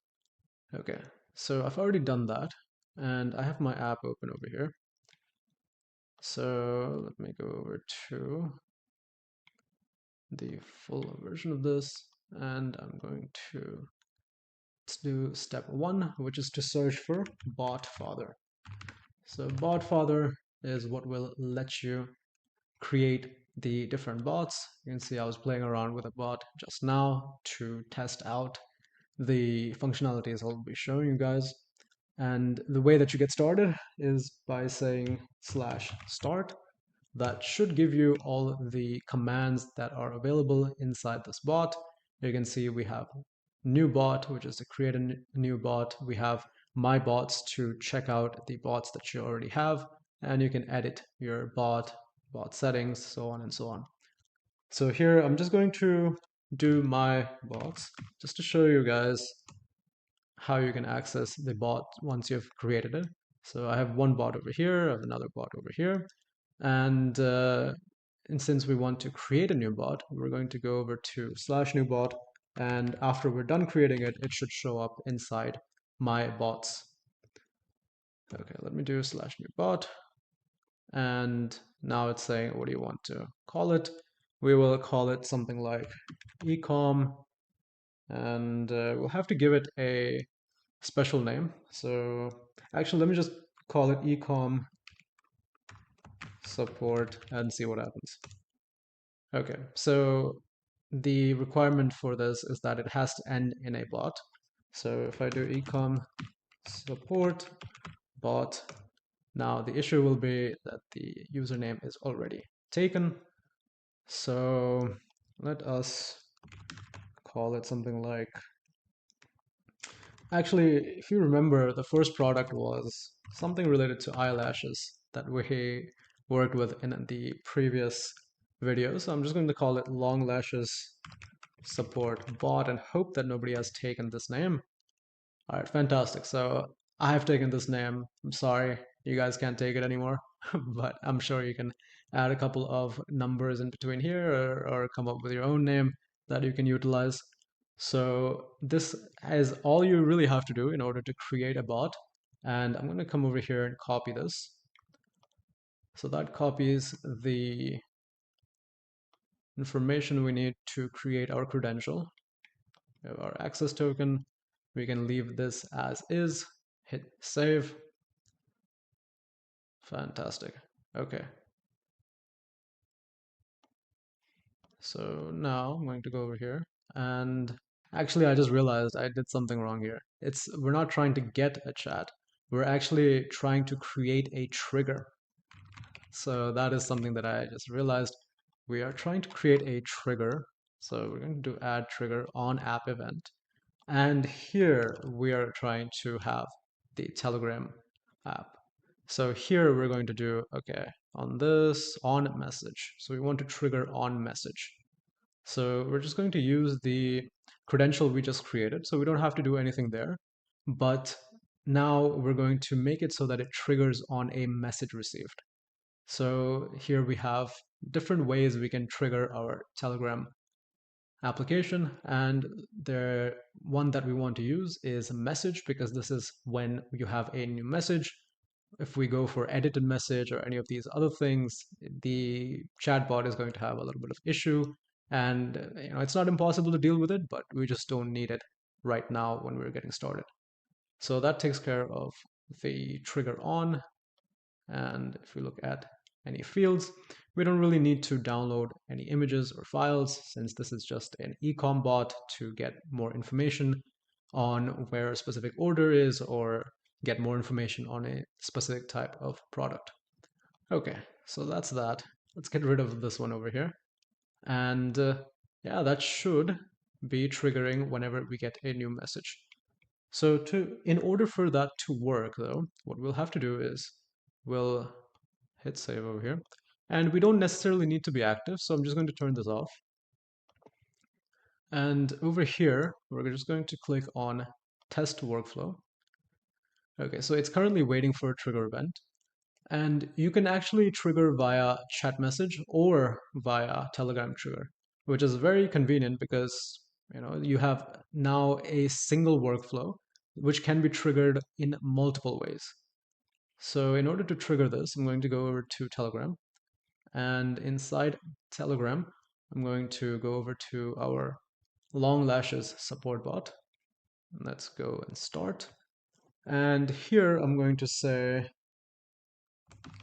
Okay, so I've already done that, and I have my app open over here. So let me go over to the full version of this, and I'm going to do step 1, which is to search for Botfather. So Botfather is what will let you create the different bots. You can see I was playing around with a bot just now to test out the functionalities I'll be showing you guys. And the way that you get started is by saying /start. That should give you all the commands that are available inside this bot. You can see we have new bot, which is to create a new bot. We have my bots to check out the bots that you already have, and you can edit your bot settings, so on and so on. So here I'm just going to do my bots just to show you guys how you can access the bot once you've created it. So I have one bot over here, I have another bot over here, and since we want to create a new bot, we're going to go over to /new bot, and after we're done creating it, it should show up inside my bots. Okay, let me do /new bot, and now it's saying, what do you want to call it? We will call it something like ecom, and we'll have to give it a special name. So actually, let me just call it ecom support and see what happens. Okay, so the requirement for this is that it has to end in a bot. So if I do ecom support bot, now the issue will be that the username is already taken. So let us call it something like, actually, if you remember, the first product was something related to eyelashes that we worked with in the previous video. So I'm just going to call it long lashes support bot and hope that nobody has taken this name. All right, fantastic. So I have taken this name. I'm sorry, you guys can't take it anymore, but I'm sure you can add a couple of numbers in between here or come up with your own name that you can utilize. So this is all you really have to do in order to create a bot. And I'm going to come over here and copy this. So that copies the information we need to create our credential. We have our access token. We can leave this as is, hit save. Fantastic. Okay. So now I'm going to go over here, and actually I just realized I did something wrong here. We're not trying to get a chat. We're actually trying to create a trigger. So that is something that I just realized. We are trying to create a trigger. So we're going to do add trigger on app event. And here we are trying to have the Telegram app. So here we're going to do, okay, on this, on message. So we want to trigger on message. So we're just going to use the credential we just created. So we don't have to do anything there. But now we're going to make it so that it triggers on a message received. So here we have different ways we can trigger our Telegram application, and the one that we want to use is a message, because this is when you have a new message. If we go for edited message or any of these other things, the chatbot is going to have a little bit of issue, and it's not impossible to deal with it, but we just don't need it right now when we're getting started. So that takes care of the trigger on. And if we look at any fields, we don't really need to download any images or files, since this is just an ecom bot to get more information on where a specific order is or get more information on a specific type of product. Okay, so that's that. Let's get rid of this one over here. And yeah, that should be triggering whenever we get a new message. So in order for that to work though, what we'll have to do is we'll hit save over here. And we don't necessarily need to be active, so I'm just going to turn this off. And over here, we're just going to click on test workflow. Okay, so it's currently waiting for a trigger event. And you can actually trigger via chat message or via Telegram trigger, which is very convenient because you have now a single workflow which can be triggered in multiple ways. So in order to trigger this, I'm going to go over to Telegram, and inside Telegram, I'm going to go over to our long lashes support bot. Let's go and start. And here I'm going to say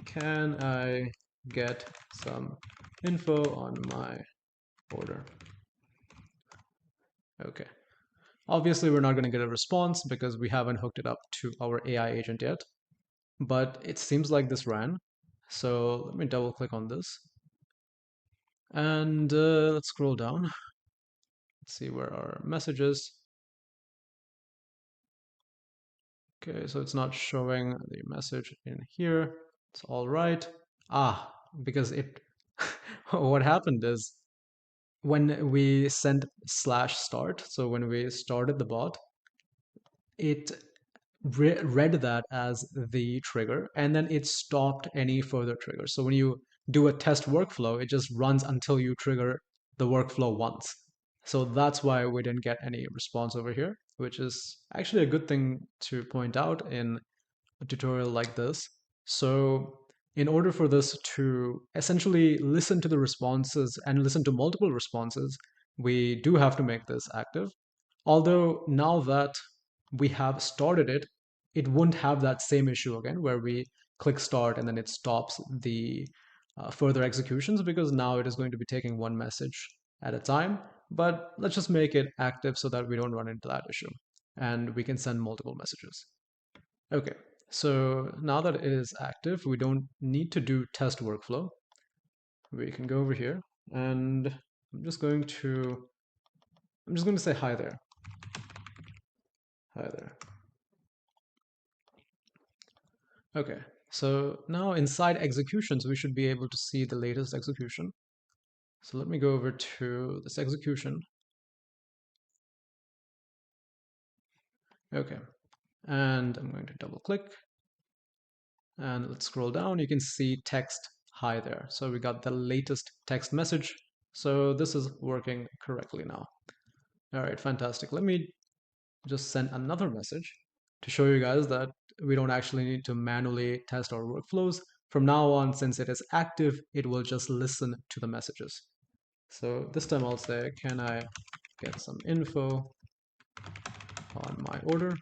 can I get some info on my order? Okay. Obviously, we're not going to get a response because we haven't hooked it up to our AI agent yet, but it seems like this ran. So let me double click on this and let's scroll down. Let's see where our messages. Okay, so it's not showing the message in here. It's all right. Ah, because it, what happened is when we sent /start, so when we started the bot, it read that as the trigger and then it stopped any further triggers. So when you do a test workflow, it just runs until you trigger the workflow once. So that's why we didn't get any response over here, which is actually a good thing to point out in a tutorial like this. So in order for this to essentially listen to the responses and listen to multiple responses, we do have to make this active. Although now that we have started it, it won't have that same issue again where we click start and then it stops the further executions, because now it is going to be taking one message at a time. But let's just make it active so that we don't run into that issue and we can send multiple messages. Okay, so now that it is active, we don't need to do test workflow. We can go over here and I'm just going to say hi there. Hi there. Okay, so now inside executions, we should be able to see the latest execution. So let me go over to this execution. Okay, and I'm going to double click and let's scroll down. You can see text hi there. So we got the latest text message. So this is working correctly now. All right, fantastic. Let me just send another message to show you guys that we don't actually need to manually test our workflows. From now on, since it is active, it will just listen to the messages. So this time I'll say, can I get some info on my order?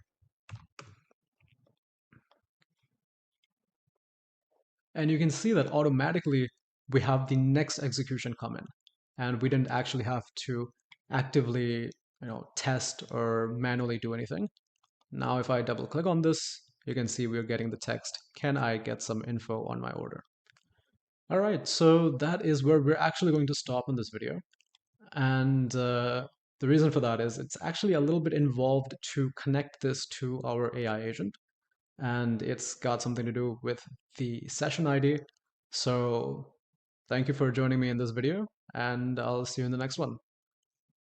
And you can see that automatically we have the next execution come in, and we didn't actually have to actively, test or manually do anything. Now, if I double click on this, you can see we're getting the text, can I get some info on my order? All right, so that is where we're actually going to stop in this video. And the reason for that is it's actually a little bit involved to connect this to our AI agent. And it's got something to do with the session ID. So thank you for joining me in this video, and I'll see you in the next one.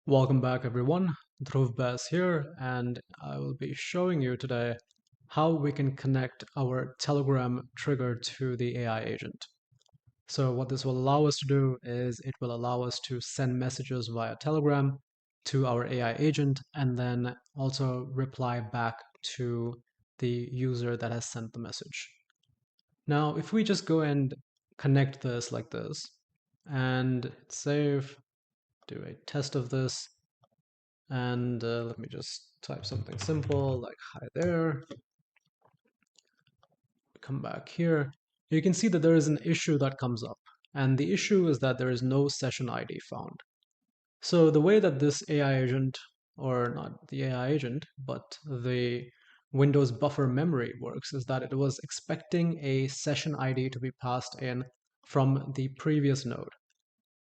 Welcome back, everyone. Dhruv Bass here, and I will be showing you today how we can connect our Telegram trigger to the AI agent. So what this will allow us to do is it will allow us to send messages via Telegram to our AI agent and then also reply back to the user that has sent the message. Now, if we just go and connect this like this and save, do a test of this, and let me just type something simple like hi there, come back here, you can see that there is an issue that comes up. And the issue is that there is no session ID found. So the way that this AI agent, or not the AI agent, but the Windows buffer memory works is that it was expecting a session ID to be passed in from the previous node.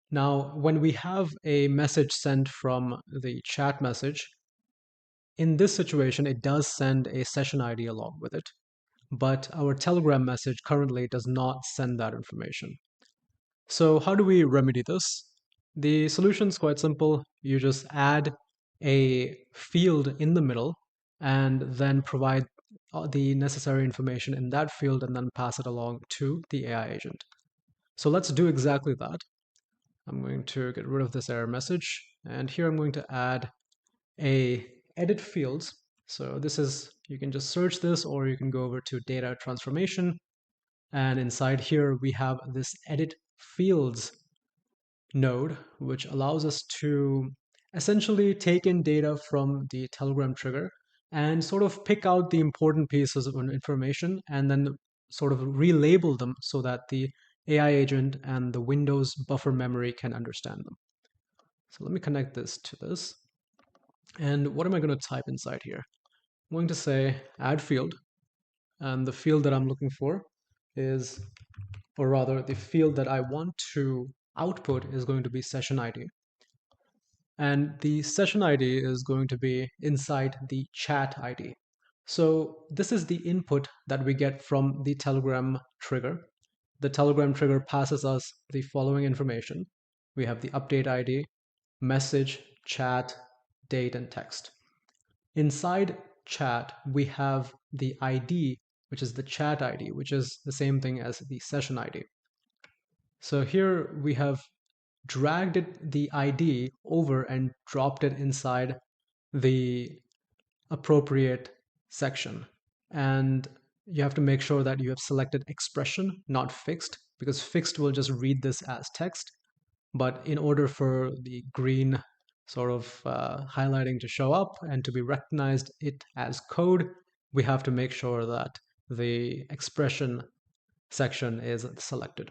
Now, when we have a message sent from the chat message, in this situation, it does send a session ID along with it, but our Telegram message currently does not send that information. So how do we remedy this? The solution is quite simple. You just add a field in the middle and then provide the necessary information in that field and then pass it along to the AI agent. So let's do exactly that. I'm going to get rid of this error message, and here I'm going to add a edit fields. So this is, you can just search this or you can go over to data transformation, and inside here we have this edit fields node, which allows us to essentially take in data from the Telegram trigger and sort of pick out the important pieces of information and then sort of relabel them so that the AI agent and the Windows buffer memory can understand them. So let me connect this to this. And what am I going to type inside here? I'm going to say add field, and the field that I'm looking for is, or rather the field that I want to output is going to be session ID. And the session ID is going to be inside the chat ID. So this is the input that we get from the Telegram trigger. The Telegram trigger passes us the following information. We have the update ID, message, chat, date, and text. Inside chat, we have the ID, which is the chat ID, which is the same thing as the session ID. So here we have dragged the ID over and dropped it inside the appropriate section. And you have to make sure that you have selected expression, not fixed, because fixed will just read this as text. But in order for the green sort of highlighting to show up and to be recognized it as code, we have to make sure that the expression section is selected.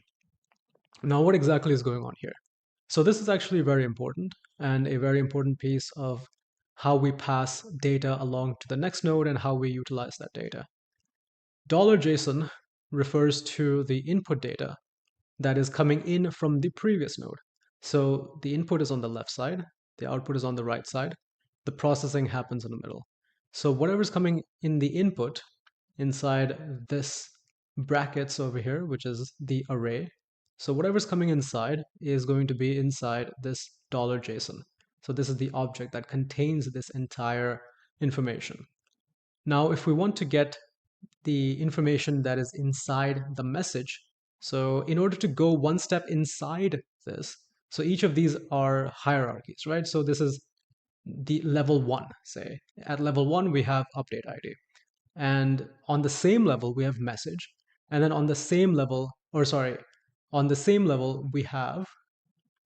Now, what exactly is going on here? So this is actually very important and a very important piece of how we pass data along to the next node and how we utilize that data. $JSON refers to the input data that is coming in from the previous node. So the input is on the left side, the output is on the right side, the processing happens in the middle. So whatever's coming in the input inside this brackets over here, which is the array. So whatever's coming inside is going to be inside this $JSON. So this is the object that contains this entire information. Now, if we want to get the information that is inside the message, so in order to go one step inside this, so each of these are hierarchies, right? So this is the level 1, say. At level 1, we have update ID. And on the same level, we have message. And then on the same level, on the same level, we have,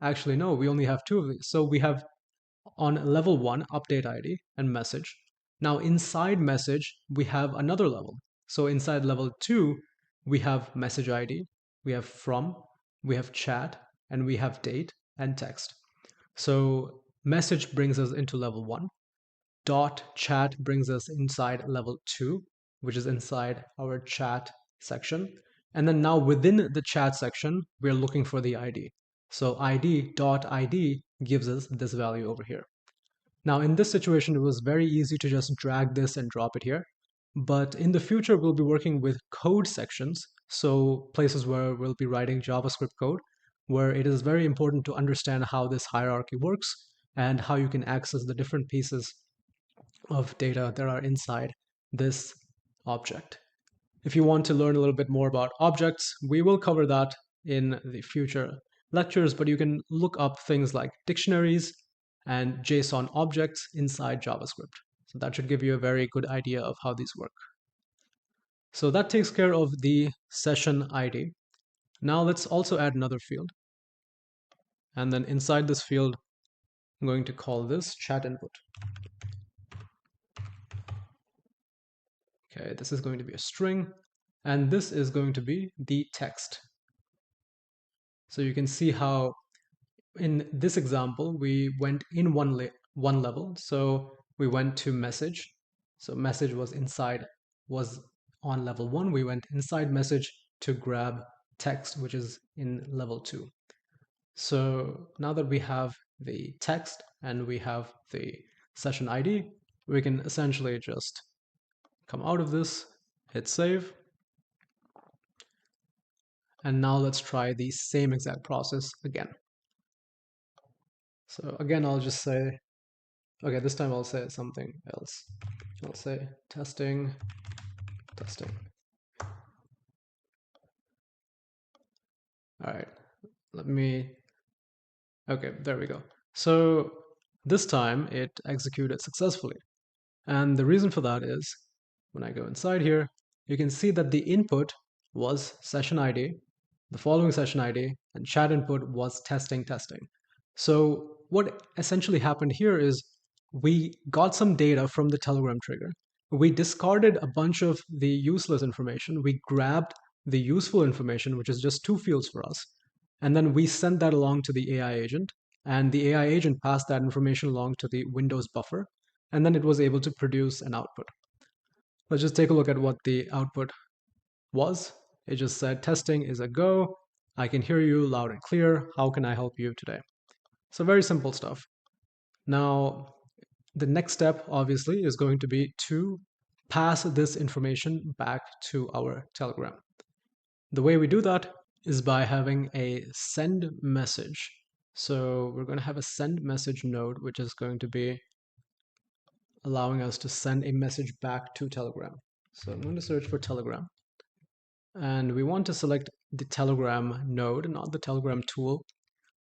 actually, no, we only have 2 of these. So we have on level 1, update ID and message. Now inside message, we have another level. So inside level 2, we have message ID, we have from, we have chat, and we have date and text. So message brings us into level 1. Dot chat brings us inside level 2, which is inside our chat section. And then now within the chat section, we're looking for the ID. So ID gives us this value over here. Now in this situation, it was very easy to just drag this and drop it here. But in the future, we'll be working with code sections. So places where we'll be writing JavaScript code, where it is very important to understand how this hierarchy works and how you can access the different pieces of data that are inside this object. If you want to learn a little bit more about objects, we will cover that in the future lectures, but you can look up things like dictionaries and JSON objects inside JavaScript. So that should give you a very good idea of how these work. So that takes care of the session ID. Now let's also add another field. And then inside this field, I'm going to call this chat input. Okay, this is going to be a string, and this is going to be the text. So you can see how in this example, we went in one level. So we went to message. So message was on level 1. We went inside message to grab text, which is in level 2. So now that we have the text and we have the session ID, we can essentially just come out of this, hit save. And now let's try the same exact process again. So again, I'll just say, okay, this time I'll say something else. I'll say testing. All right, okay, there we go. So this time it executed successfully. And the reason for that is when I go inside here, you can see that the input was session ID, the following session ID, and chat input was testing. So what essentially happened here is we got some data from the Telegram trigger, we discarded a bunch of the useless information. We grabbed the useful information, which is just two fields for us. And then we sent that along to the AI agent. And the AI agent passed that information along to the Windows buffer. And then it was able to produce an output. Let's just take a look at what the output was. It just said, testing is a go. I can hear you loud and clear. How can I help you today? So very simple stuff. Now, the next step, obviously, is going to be to pass this information back to our Telegram. The way we do that is by having a send message. So we're going to have a send message node, which is going to be allowing us to send a message back to Telegram. So I'm going to search for Telegram. And we want to select the Telegram node, not the Telegram tool,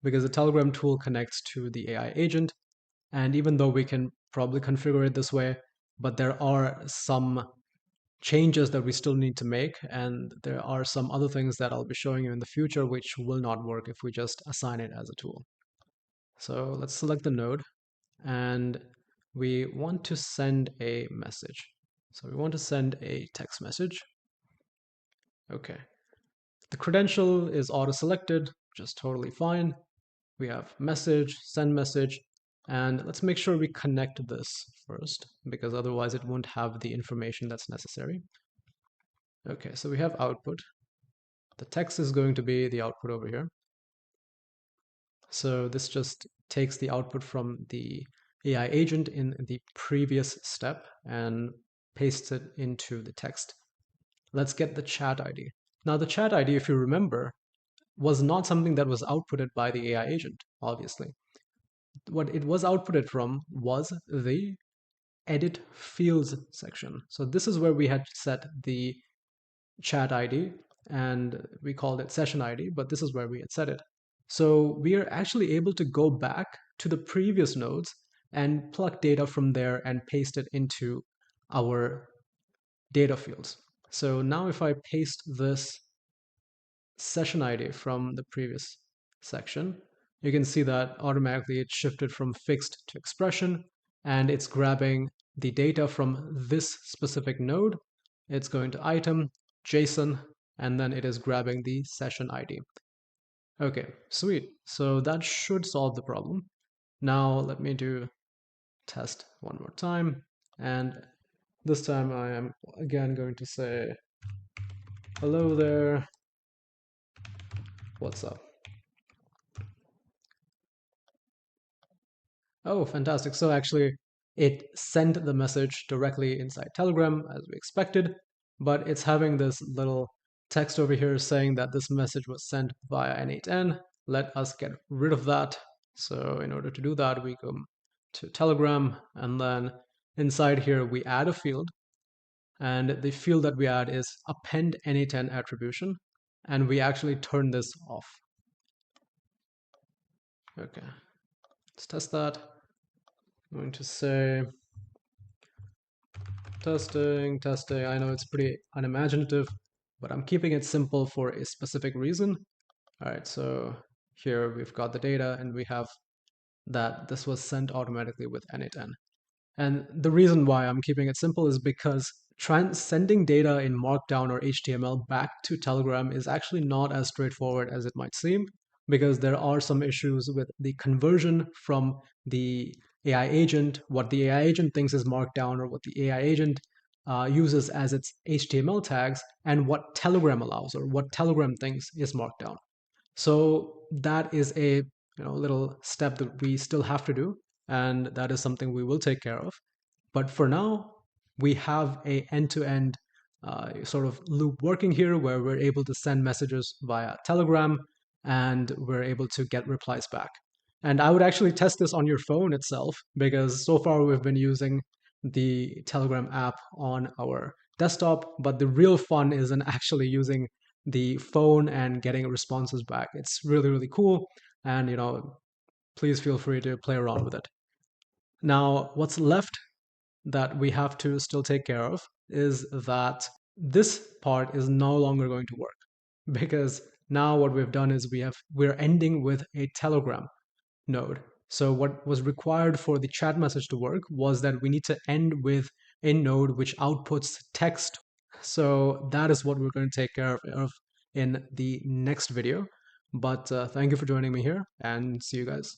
because the Telegram tool connects to the AI agent. And even though we can probably configure it this way, but there are some changes that we still need to make. And there are some other things that I'll be showing you in the future, which will not work if we just assign it as a tool. So let's select the node, and we want to send a message. So we want to send a text message. Okay. The credential is auto-selected, just totally fine. We have message, send message, and let's make sure we connect this first, because otherwise it won't have the information that's necessary. Okay, so we have output. The text is going to be the output over here. So this just takes the output from the AI agent in the previous step and pastes it into the text. Let's get the chat ID. Now the chat ID, if you remember, was not something that was outputted by the AI agent, obviously. What it was outputted from was the edit fields section. So this is where we had set the chat ID, and we called it session ID, but this is where we had set it. So we are actually able to go back to the previous nodes and pluck data from there and paste it into our data fields. So now if I paste this session ID from the previous section, you can see that automatically it shifted from fixed to expression, and it's grabbing the data from this specific node. It's going to item, JSON, and then it is grabbing the session ID. Okay, sweet. So that should solve the problem. Now let me do test one more time. And this time I am again going to say, hello there, what's up? Oh, fantastic. So actually, it sent the message directly inside Telegram as we expected, but it's having this little text over here saying that this message was sent via n8n. Let us get rid of that. So in order to do that, we go to Telegram, and then inside here, we add a field. And the field that we add is append n8n attribution. And we actually turn this off. Okay, let's test that. I'm going to say testing. I know it's pretty unimaginative, but I'm keeping it simple for a specific reason. All right, so here we've got the data, and we have that this was sent automatically with n8n. And the reason why I'm keeping it simple is because sending data in Markdown or HTML back to Telegram is actually not as straightforward as it might seem, because there are some issues with the conversion from the AI agent, what the AI agent thinks is Markdown, or what the AI agent uses as its HTML tags, and what Telegram allows, or what Telegram thinks is Markdown. So that is a little step that we still have to do, and that is something we will take care of. But for now, we have a end-to-end sort of loop working here, where we're able to send messages via Telegram, and we're able to get replies back. And I would actually test this on your phone itself, because so far we've been using the Telegram app on our desktop, but the real fun is in actually using the phone and getting responses back. It's really, really cool. And, please feel free to play around with it. Now, what's left that we have to still take care of is that this part is no longer going to work, because now what we've done is we're ending with a Telegram node. So what was required for the chat message to work was that we need to end with a node which outputs text. So that is what we're going to take care of in the next video. But thank you for joining me here, and see you guys.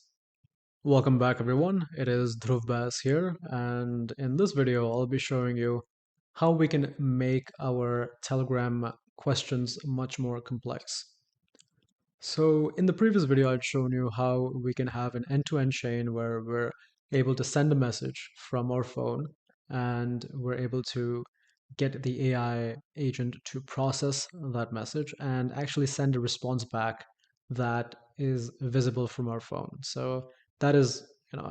Welcome back, everyone. It is Dhruv Bass here, and in this video, I'll be showing you how we can make our Telegram questions much more complex. So in the previous video, I'd shown you how we can have an end-to-end chain where we're able to send a message from our phone, and we're able to get the AI agent to process that message and actually send a response back that is visible from our phone. So that is,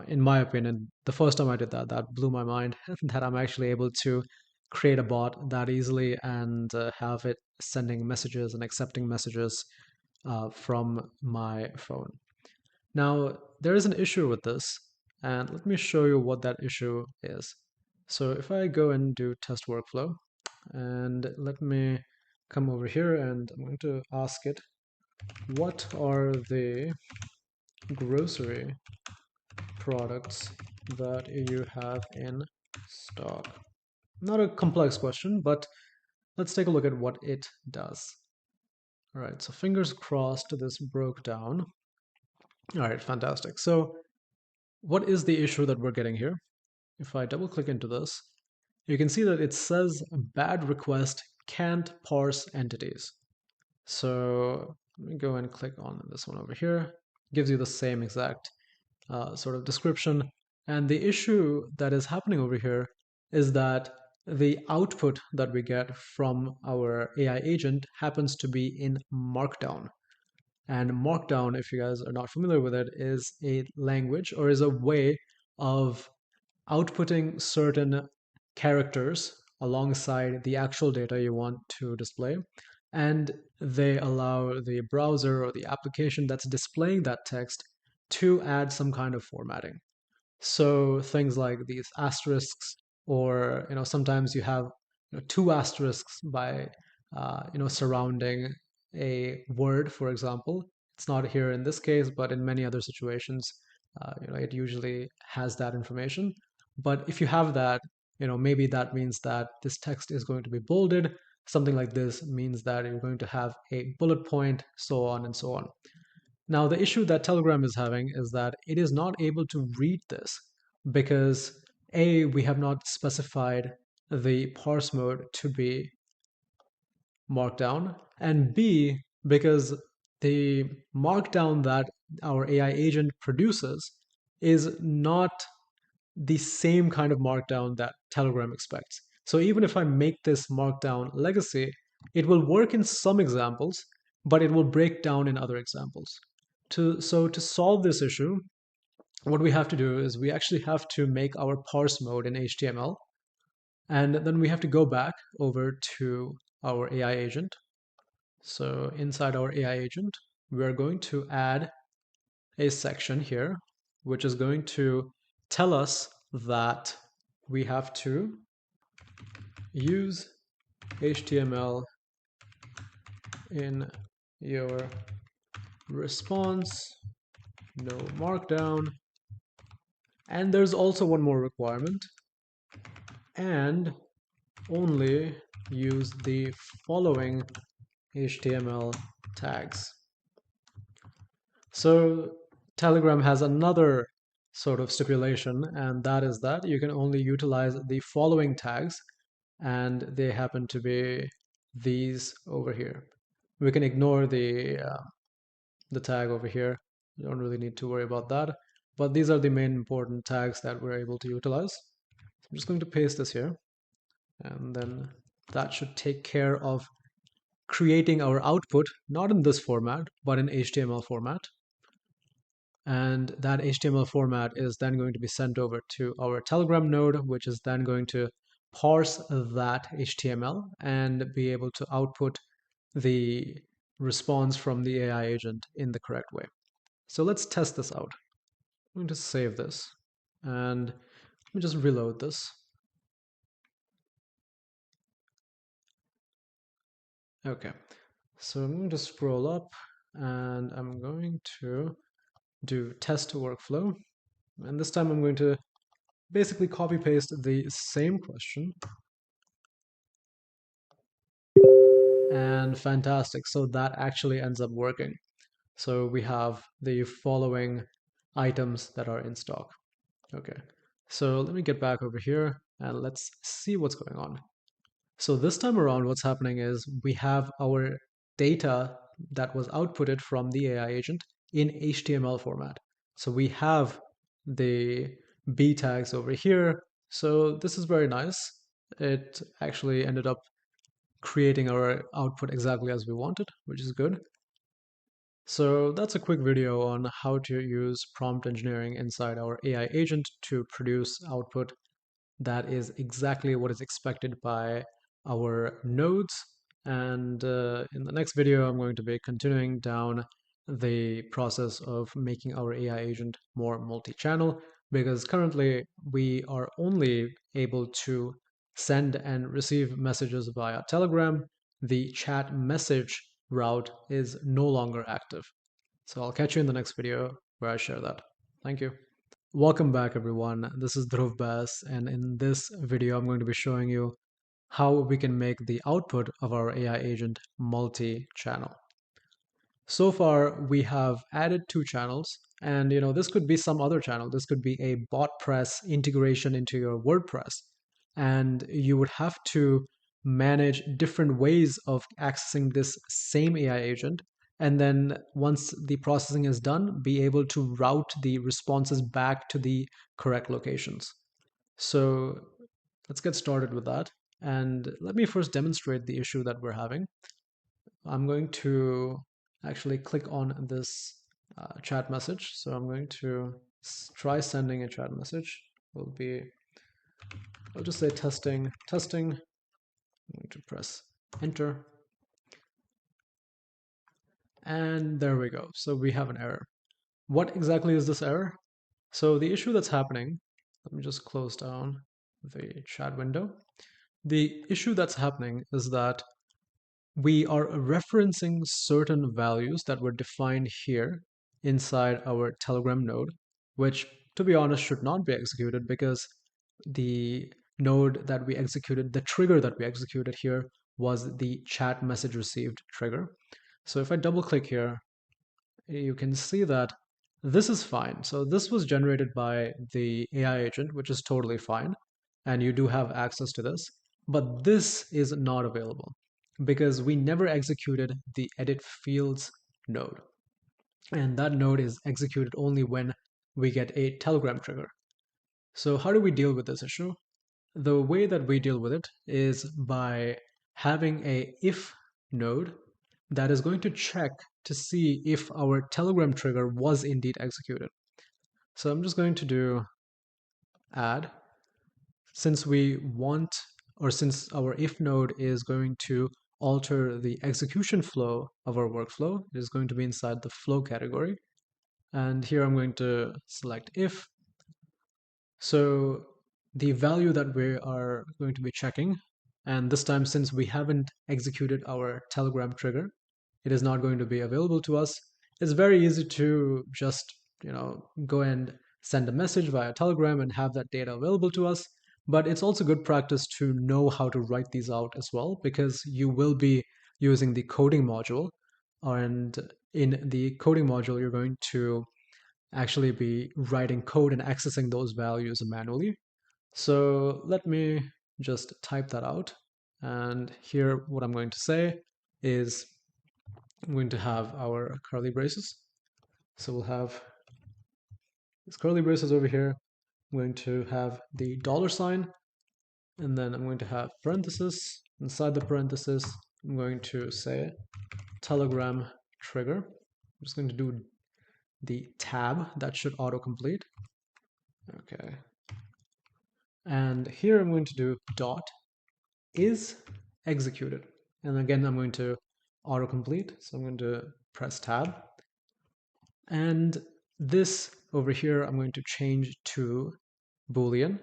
in my opinion, the first time I did that, that blew my mind that I'm actually able to create a bot that easily and have it sending messages and accepting messages from my phone. Now, there is an issue with this, and let me show you what that issue is. So if I go and do test workflow, and let me come over here, and I'm going to ask it, what are the grocery products that you have in stock? Not a complex question, but let's take a look at what it does. All right, so fingers crossed this broke down. All right, fantastic. So what is the issue that we're getting here? If I double click into this, you can see that it says bad request can't parse entities. So let me go and click on this one over here. It gives you the same exact sort of description. And the issue that is happening over here is that the output that we get from our AI agent happens to be in Markdown. And Markdown, if you guys are not familiar with it, is a language or is a way of outputting certain characters alongside the actual data you want to display. And they allow the browser or the application that's displaying that text to add some kind of formatting. So things like these asterisks, or sometimes you have two asterisks by surrounding a word, for example. It's not here in this case, but in many other situations, it usually has that information. But if you have that, maybe that means that this text is going to be bolded. Something like this means that you're going to have a bullet point, so on and so on. Now, the issue that Telegram is having is that it is not able to read this because A, we have not specified the parse mode to be Markdown, and B, because the Markdown that our AI agent produces is not the same kind of Markdown that Telegram expects. So even if I make this Markdown legacy, it will work in some examples, but it will break down in other examples. So to solve this issue, what we have to do is we actually have to make our parse mode in HTML, and then we have to go back over to our AI agent. So inside our AI agent, we are going to add a section here, which is going to tell us that we have to use HTML in your response, no markdown. And there's also one more requirement, and only use the following HTML tags. So Telegram has another sort of stipulation, and that is that you can only utilize the following tags, and they happen to be these over here. We can ignore the tag over here. You don't really need to worry about that. But these are the main important tags that we're able to utilize. So I'm just going to paste this here, and then that should take care of creating our output, not in this format, but in HTML format. And that HTML format is then going to be sent over to our Telegram node, which is then going to parse that HTML and be able to output the response from the AI agent in the correct way. So let's test this out. I'm going to save this, and let me just reload this. Okay, so I'm going to scroll up, and I'm going to do test workflow, and this time I'm going to basically copy paste the same question, and fantastic. So that actually ends up working. So we have the following items that are in stock. Okay, so let me get back over here and let's see what's going on. So this time around, what's happening is we have our data that was outputted from the AI agent in HTML format. So we have the B tags over here. So this is very nice. It actually ended up creating our output exactly as we wanted, which is good. So that's a quick video on how to use prompt engineering inside our AI agent to produce output that is exactly what is expected by our nodes. And in the next video, I'm going to be continuing down the process of making our AI agent more multi-channel, because currently we are only able to send and receive messages via Telegram. The chat message route is no longer active. So I'll catch you in the next video where I share that. Thank you. Welcome back, everyone. This is Dhruv Bass, and in this video, I'm going to be showing you how we can make the output of our AI agent multi-channel. So far, we have added 2 channels, and this could be some other channel. This could be a Botpress integration into your WordPress, and you would have to manage different ways of accessing this same AI agent. And then once the processing is done, be able to route the responses back to the correct locations. So let's get started with that. And let me first demonstrate the issue that we're having. I'm going to actually click on this chat message. So I'm going to try sending a chat message. I'll just say testing, testing. I'm going to press enter. And there we go. So we have an error. What exactly is this error? So the issue that's happening, let me just close down the chat window. The issue that's happening is that we are referencing certain values that were defined here inside our Telegram node, which, to be honest, should not be executed, because the node that we executed, the trigger that we executed here, was the chat message received trigger. So if I double click here, you can see that this is fine. So this was generated by the AI agent, which is totally fine. And you do have access to this. But this is not available because we never executed the edit fields node. And that node is executed only when we get a Telegram trigger. So how do we deal with this issue? The way that we deal with it is by having a if node that is going to check to see if our Telegram trigger was indeed executed. So I'm just going to do add. Since we want, or since our if node is going to alter the execution flow of our workflow, it is going to be inside the flow category. And here I'm going to select if. So the value that we are going to be checking, and this time, since we haven't executed our Telegram trigger, it is not going to be available to us. It's very easy to just go and send a message via Telegram and have that data available to us. But it's also good practice to know how to write these out as well, because you will be using the coding module, and in the coding module you're going to actually be writing code and accessing those values manually. So let me just type that out. And here what I'm going to say is I'm going to have our curly braces. So we'll have these curly braces over here. I'm going to have the $sign, and then I'm going to have parenthesis. Inside the parenthesis, I'm going to say Telegram trigger. I'm just going to do the tab that should autocomplete. Okay. And here I'm going to do dot is executed. And again, I'm going to autocomplete. So I'm going to press tab. And this over here, I'm going to change to Boolean,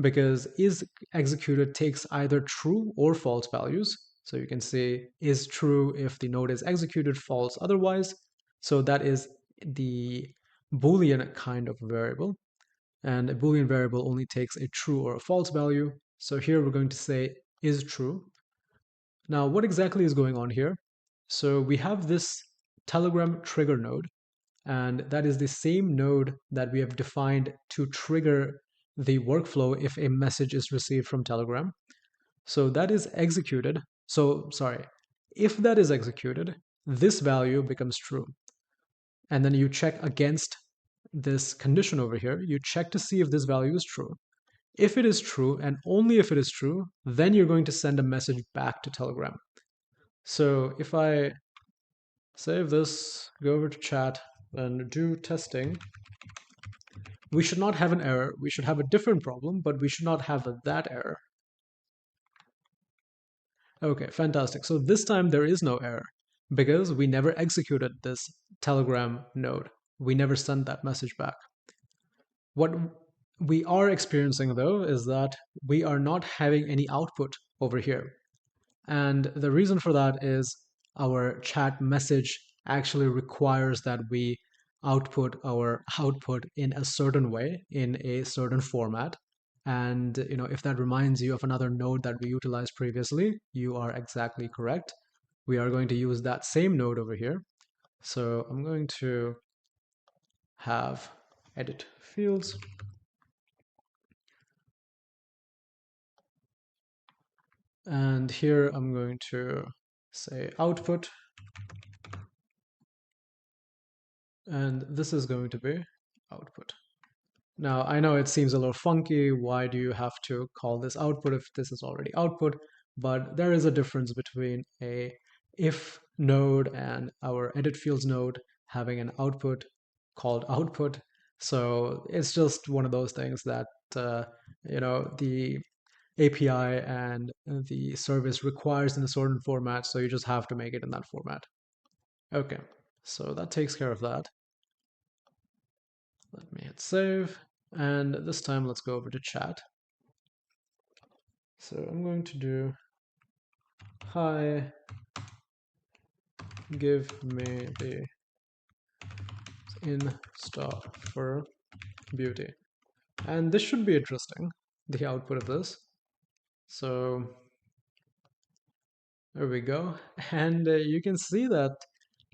because is executed takes either true or false values. So you can say is true if the node is executed, false otherwise. So that is the Boolean kind of variable. and a Boolean variable only takes a true or a false value. So here we're going to say is true. Now, what exactly is going on here? So we have this Telegram trigger node, and that is the same node that we have defined to trigger the workflow if a message is received from Telegram. So that is executed. So, sorry, if that is executed, this value becomes true. And then you check against this condition over here. You check to see if this value is true. If it is true, and only if it is true, then you're going to send a message back to Telegram. So if I save this, go over to chat, and do testing, we should not have an error. We should have a different problem, but we should not have that error. Okay, fantastic. So this time there is no error because we never executed this Telegram node. We never sent that message back. What we are experiencing though is that we are not having any output over here. And the reason for that is our chat message actually requires that we output our output in a certain way, in a certain format. And if that reminds you of another node that we utilized previously, you are exactly correct. We are going to use that same node over here. So I'm going to have edit fields. And here I'm going to say output. And this is going to be output. Now, I know it seems a little funky. Why do you have to call this output if this is already output? But there is a difference between a if node and our edit fields node having an output called output. So it's just one of those things that, the API and the service requires in a certain format. So you just have to make it in that format. Okay, so that takes care of that. Let me hit save. And this time, let's go over to chat. So I'm going to do, hi, give me the in stock for beauty. And this should be interesting, the output of this. So there we go. And you can see that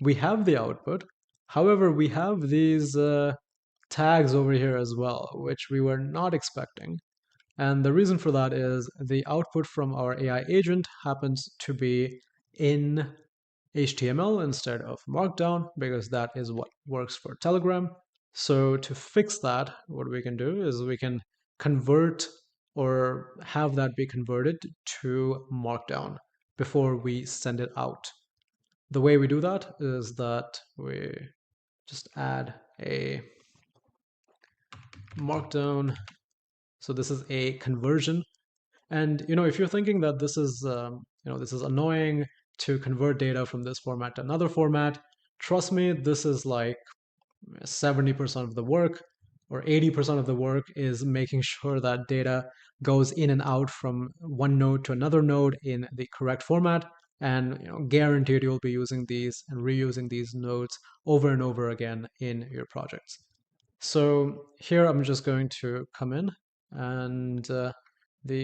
we have the output. However, we have these tags over here as well, which we were not expecting. And the reason for that is the output from our AI agent happens to be in HTML instead of Markdown because that is what works for Telegram. So to fix that, what we can do is we can convert or have that be converted to Markdown before we send it out. The way we do that is that we just add a Markdown. So this is a conversion. And if you're thinking that this is this is annoying to convert data from this format to another format, trust me, this is like 70% of the work, or 80% of the work is making sure that data goes in and out from one node to another node in the correct format. And guaranteed you'll be using these and reusing these nodes over and over again in your projects. So here I'm just going to come in, and the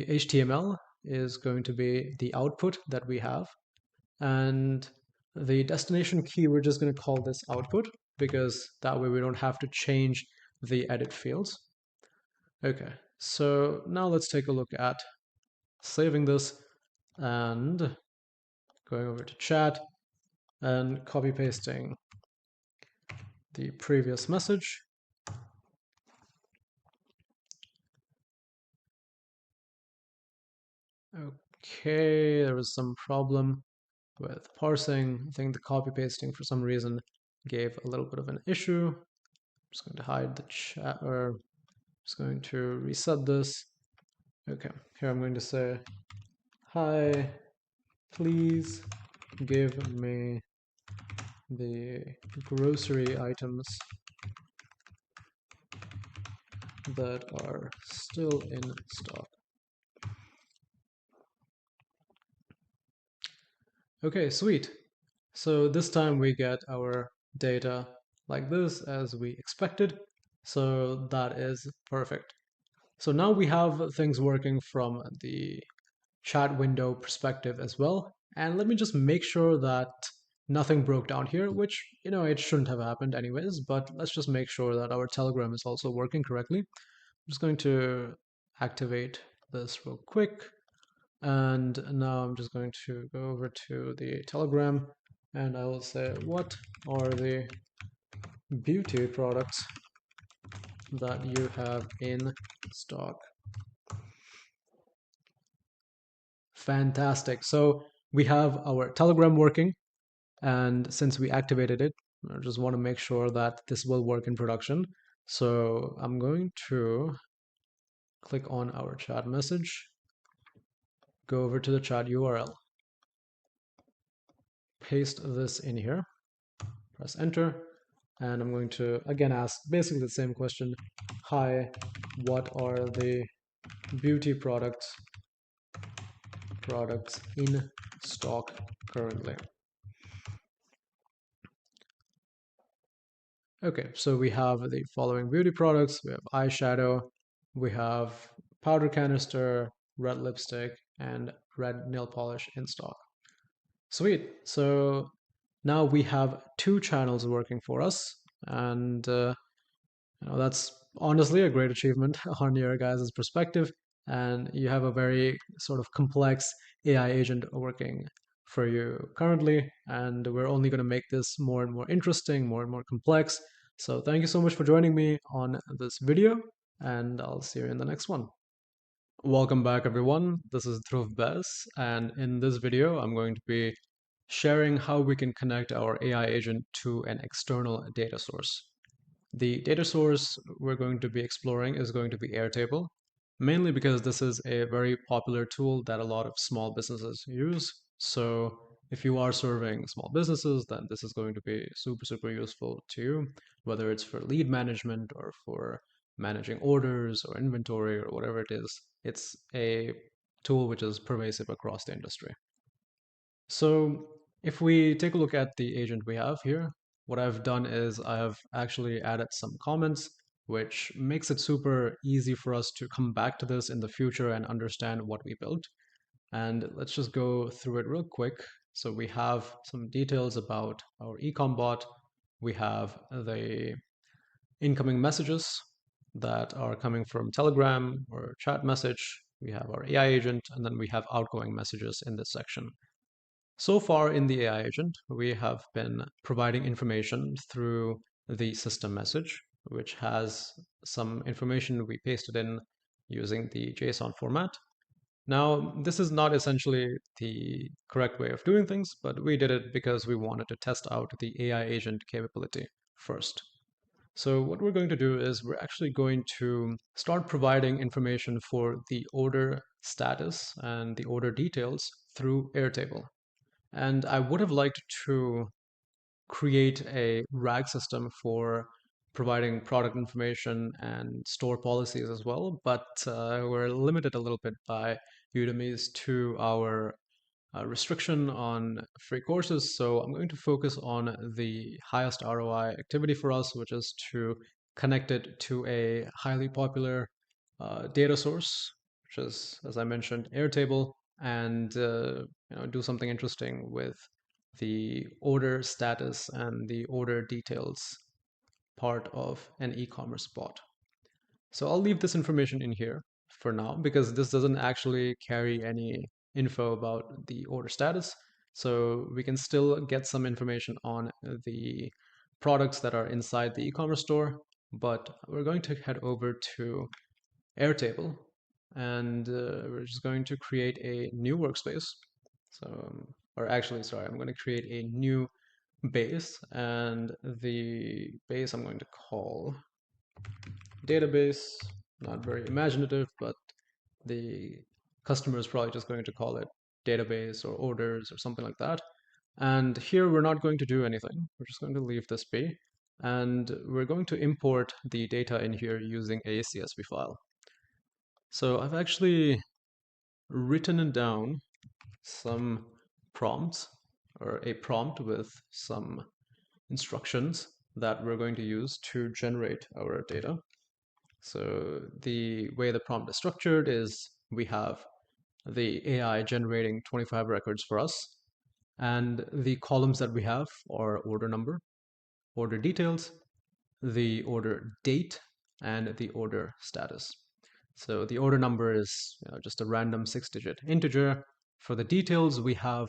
HTML is going to be the output that we have. And the destination key, we're just going to call this output because that way we don't have to change the edit fields. Okay, so now let's take a look at saving this and going over to chat and copy pasting the previous message. Okay, there was some problem with parsing. I think the copy pasting for some reason gave a little bit of an issue. I'm just going to hide the chat, or I'm just going to reset this. Okay, here I'm going to say, hi, please give me the grocery items that are still in stock. Okay, sweet. So this time we get our data like this as we expected. So that is perfect. So now we have things working from the chat window perspective as well. And let me just make sure that nothing broke down here, which, it shouldn't have happened anyways, but let's just make sure that our Telegram is also working correctly. I'm just going to activate this real quick. And now I'm just going to go over to the Telegram and I will say, what are the beauty products that you have in stock? Fantastic. So we have our Telegram working, and since we activated it, I just want to make sure that this will work in production. So I'm going to click on our chat message, go over to the chat URL, paste this in here, press enter, and I'm going to again ask basically the same question. Hi, what are the beauty products in stock currently? Okay, so we have the following beauty products. We have eyeshadow, we have powder canister, red lipstick, and red nail polish in stock. Sweet. So now we have two channels working for us, and that's honestly a great achievement on your guys' perspective. And you have a very sort of complex AI agent working for you currently. And we're only going to make this more and more interesting, more and more complex. So thank you so much for joining me on this video, and I'll see you in the next one. Welcome back, everyone. This is Dhruv Bes, and in this video, I'm going to be sharing how we can connect our AI agent to an external data source. The data source we're going to be exploring is going to be Airtable, mainly because this is a very popular tool that a lot of small businesses use. So if you are serving small businesses, then this is going to be super, super useful to you, whether it's for lead management or for managing orders or inventory or whatever it is. It's a tool which is pervasive across the industry. So if we take a look at the agent we have here, what I've done is I have actually added some comments, which makes it super easy for us to come back to this in the future and understand what we built. And let's just go through it real quick. So we have some details about our ecom bot. We have the incoming messages that are coming from Telegram or chat message. We have our AI agent, and then we have outgoing messages in this section. So far in the AI agent, we have been providing information through the system message, which has some information we pasted in using the JSON format. Now, this is not essentially the correct way of doing things, but we did it because we wanted to test out the AI agent capability first. So what we're going to do is we're actually going to start providing information for the order status and the order details through Airtable. And I would have liked to create a RAG system for providing product information and store policies as well, but we're limited a little bit by Udemy's 2-hour restriction on free courses. So I'm going to focus on the highest ROI activity for us, which is to connect it to a highly popular data source, which is, as I mentioned, Airtable, and do something interesting with the order status and the order details part of an e-commerce bot. So I'll leave this information in here for now because this doesn't actually carry any info about the order status. So we can still get some information on the products that are inside the e-commerce store, but we're going to head over to Airtable, and we're just going to create a new workspace. So, or actually, sorry, I'm going to create a new base, and the base I'm going to call database. Not very imaginative, but the customer is probably just going to call it database or orders or something like that. And here we're not going to do anything. We're just going to leave this be. And we're going to import the data in here using a CSV file. So I've actually written down some prompts or a prompt with some instructions that we're going to use to generate our data. So the way the prompt is structured is we have the AI generating 25 records for us, and the columns that we have are order number, order details, the order date, and the order status. So the order number is just a random 6-digit integer. For the details, we have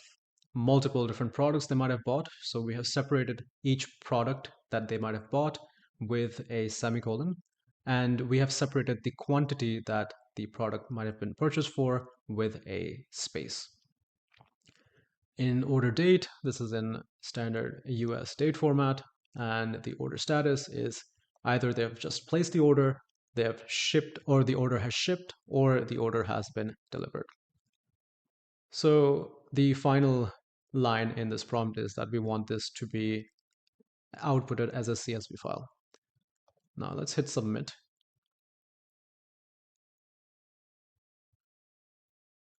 multiple different products they might have bought. So we have separated each product that they might have bought with a semicolon. And we have separated the quantity that the product might have been purchased for with a space. In order date, this is in standard US date format, and the order status is either they have just placed the order, they have shipped, or the order has shipped, or the order has been delivered. So the final line in this prompt is that we want this to be outputted as a CSV file. Now let's hit submit.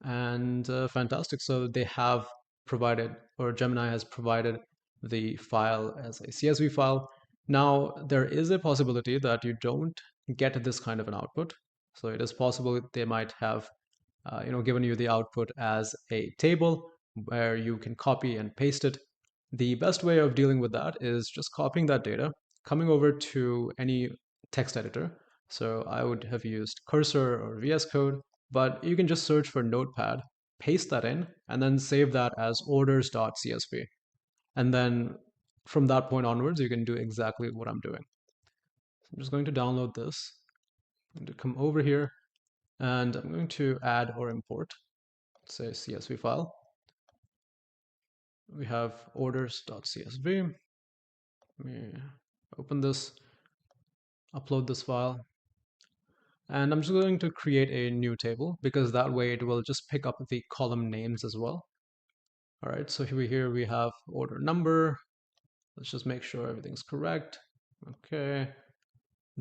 And fantastic. So they have provided, or Gemini has provided the file as a CSV file. Now, there is a possibility that you don't get this kind of an output. So it is possible they might have given you the output as a table where you can copy and paste it. The best way of dealing with that is just copying that data, coming over to any text editor. So I would have used Cursor or VS Code, but you can just search for Notepad, paste that in, and then save that as orders.csv. And then from that point onwards, you can do exactly what I'm doing. So I'm just going to download this. I'm going to come over here, and I'm going to add or import, say, CSV file. We have orders.csv. Let me open this, upload this file. And I'm just going to create a new table because that way it will just pick up the column names as well. All right, so here we have order number. Let's just make sure everything's correct. Okay,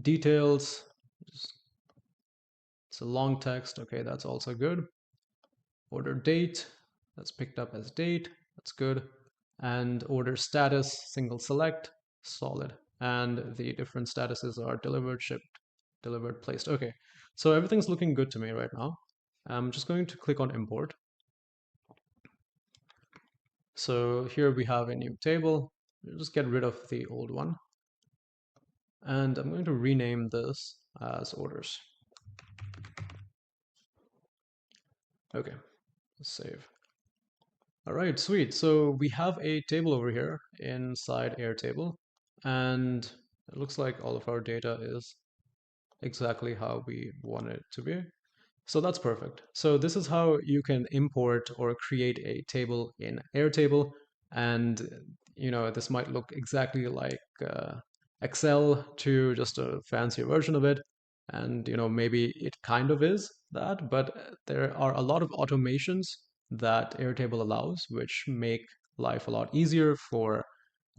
details. It's a long text. Okay, that's also good. Order date, that's picked up as date. That's good. And order status, single select, solid. And the different statuses are delivered, shipped, delivered, placed. Okay, so everything's looking good to me right now. I'm just going to click on import. So here we have a new table. We'll just get rid of the old one. And I'm going to rename this as orders. Okay, save. All right, sweet. So we have a table over here inside Airtable, and it looks like all of our data is exactly how we want it to be. So that's perfect. So this is how you can import or create a table in Airtable, and this might look exactly like Excel to just a fancier version of it, and maybe it kind of is that, but there are a lot of automations that Airtable allows, which make life a lot easier for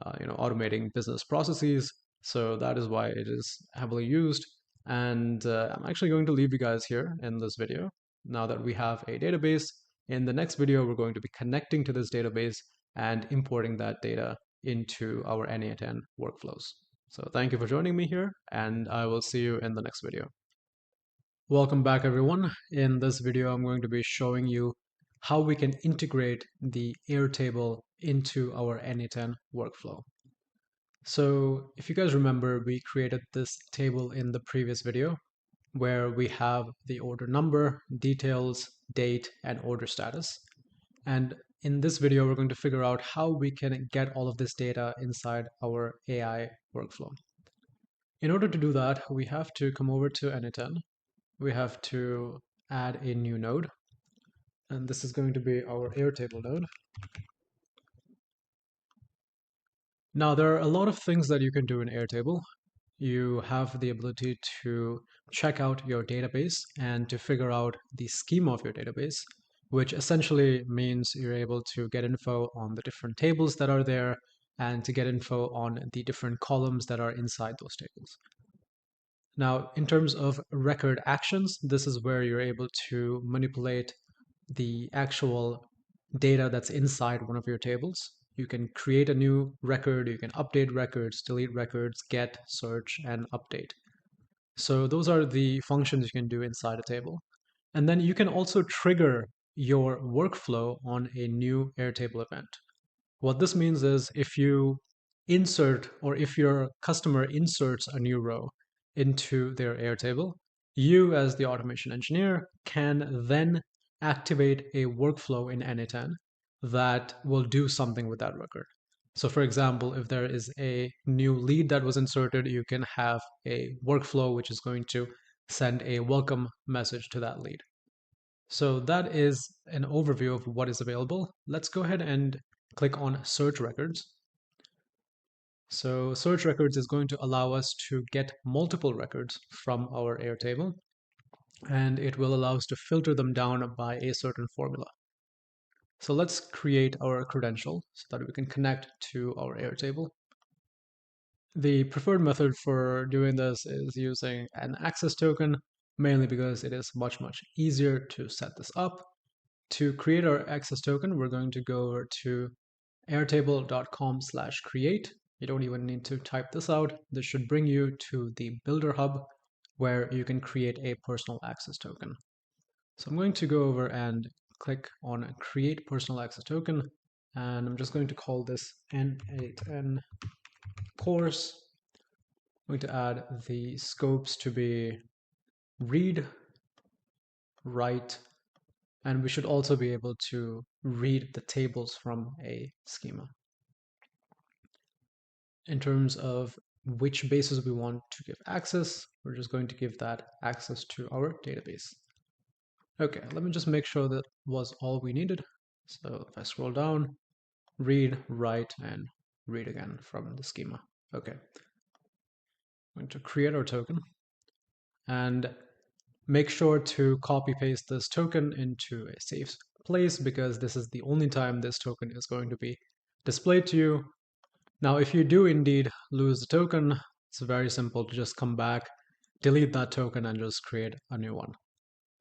automating business processes. So that is why it is heavily used. And I'm actually going to leave you guys here in this video. Now that we have a database, in the next video, we're going to be connecting to this database and importing that data into our n8n workflows. So thank you for joining me here, and I will see you in the next video. Welcome back, everyone. In this video, I'm going to be showing you how we can integrate the Airtable into our n8n workflow. So if you guys remember, we created this table in the previous video where we have the order number, details, date, and order status. And in this video, we're going to figure out how we can get all of this data inside our AI workflow. In order to do that, we have to come over to n8n. We have to add a new node. And this is going to be our Airtable node. Now, there are a lot of things that you can do in Airtable. You have the ability to check out your database and to figure out the schema of your database, which essentially means you're able to get info on the different tables that are there and to get info on the different columns that are inside those tables. Now, in terms of record actions, this is where you're able to manipulate the actual data that's inside one of your tables. You can create a new record, you can update records, delete records, get, search, and update. So those are the functions you can do inside a table. And then you can also trigger your workflow on a new Airtable event. What this means is if you insert or if your customer inserts a new row into their Airtable, you as the automation engineer can then activate a workflow in n8n that will do something with that record. So for example, if there is a new lead that was inserted, you can have a workflow which is going to send a welcome message to that lead. So that is an overview of what is available. Let's go ahead and click on search records. So search records is going to allow us to get multiple records from our Airtable, and it will allow us to filter them down by a certain formula. So let's create our credential so that we can connect to our Airtable. The preferred method for doing this is using an access token, mainly because it is much easier to set this up. To create our access token, we're going to go over to airtable.com/create. You don't even need to type this out. This should bring you to the Builder Hub where you can create a personal access token. So I'm going to go over and click on Create Personal Access Token, and I'm just going to call this n8n course. I'm going to add the scopes to be read, write, and we should also be able to read the tables from a schema. In terms of which bases we want to give access, we're just going to give that access to our database. Okay, let me just make sure that was all we needed. So if I scroll down, read, write, and read again from the schema. Okay, I'm going to create our token and make sure to copy paste this token into a safe place because this is the only time this token is going to be displayed to you. Now, if you do indeed lose the token, it's very simple to just come back, delete that token, and just create a new one.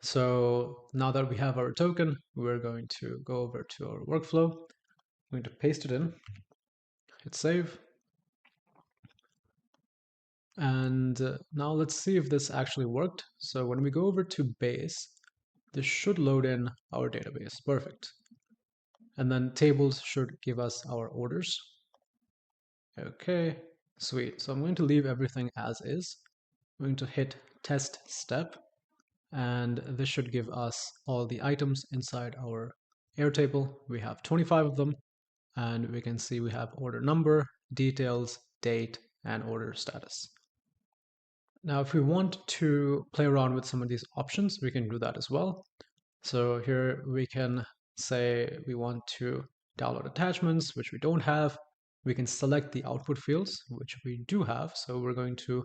So now that we have our token, we're going to go over to our workflow. I'm going to paste it in, hit save. And now let's see if this actually worked. So when we go over to base, this should load in our database. Perfect. And then tables should give us our orders. Okay, sweet. So I'm going to leave everything as is. I'm going to hit test step, and this should give us all the items inside our Airtable. We have 25 of them, and we can see we have order number, details, date, and order status. Now, if we want to play around with some of these options, we can do that as well. So here we can say we want to download attachments, which we don't have. We can select the output fields, which we do have. So we're going to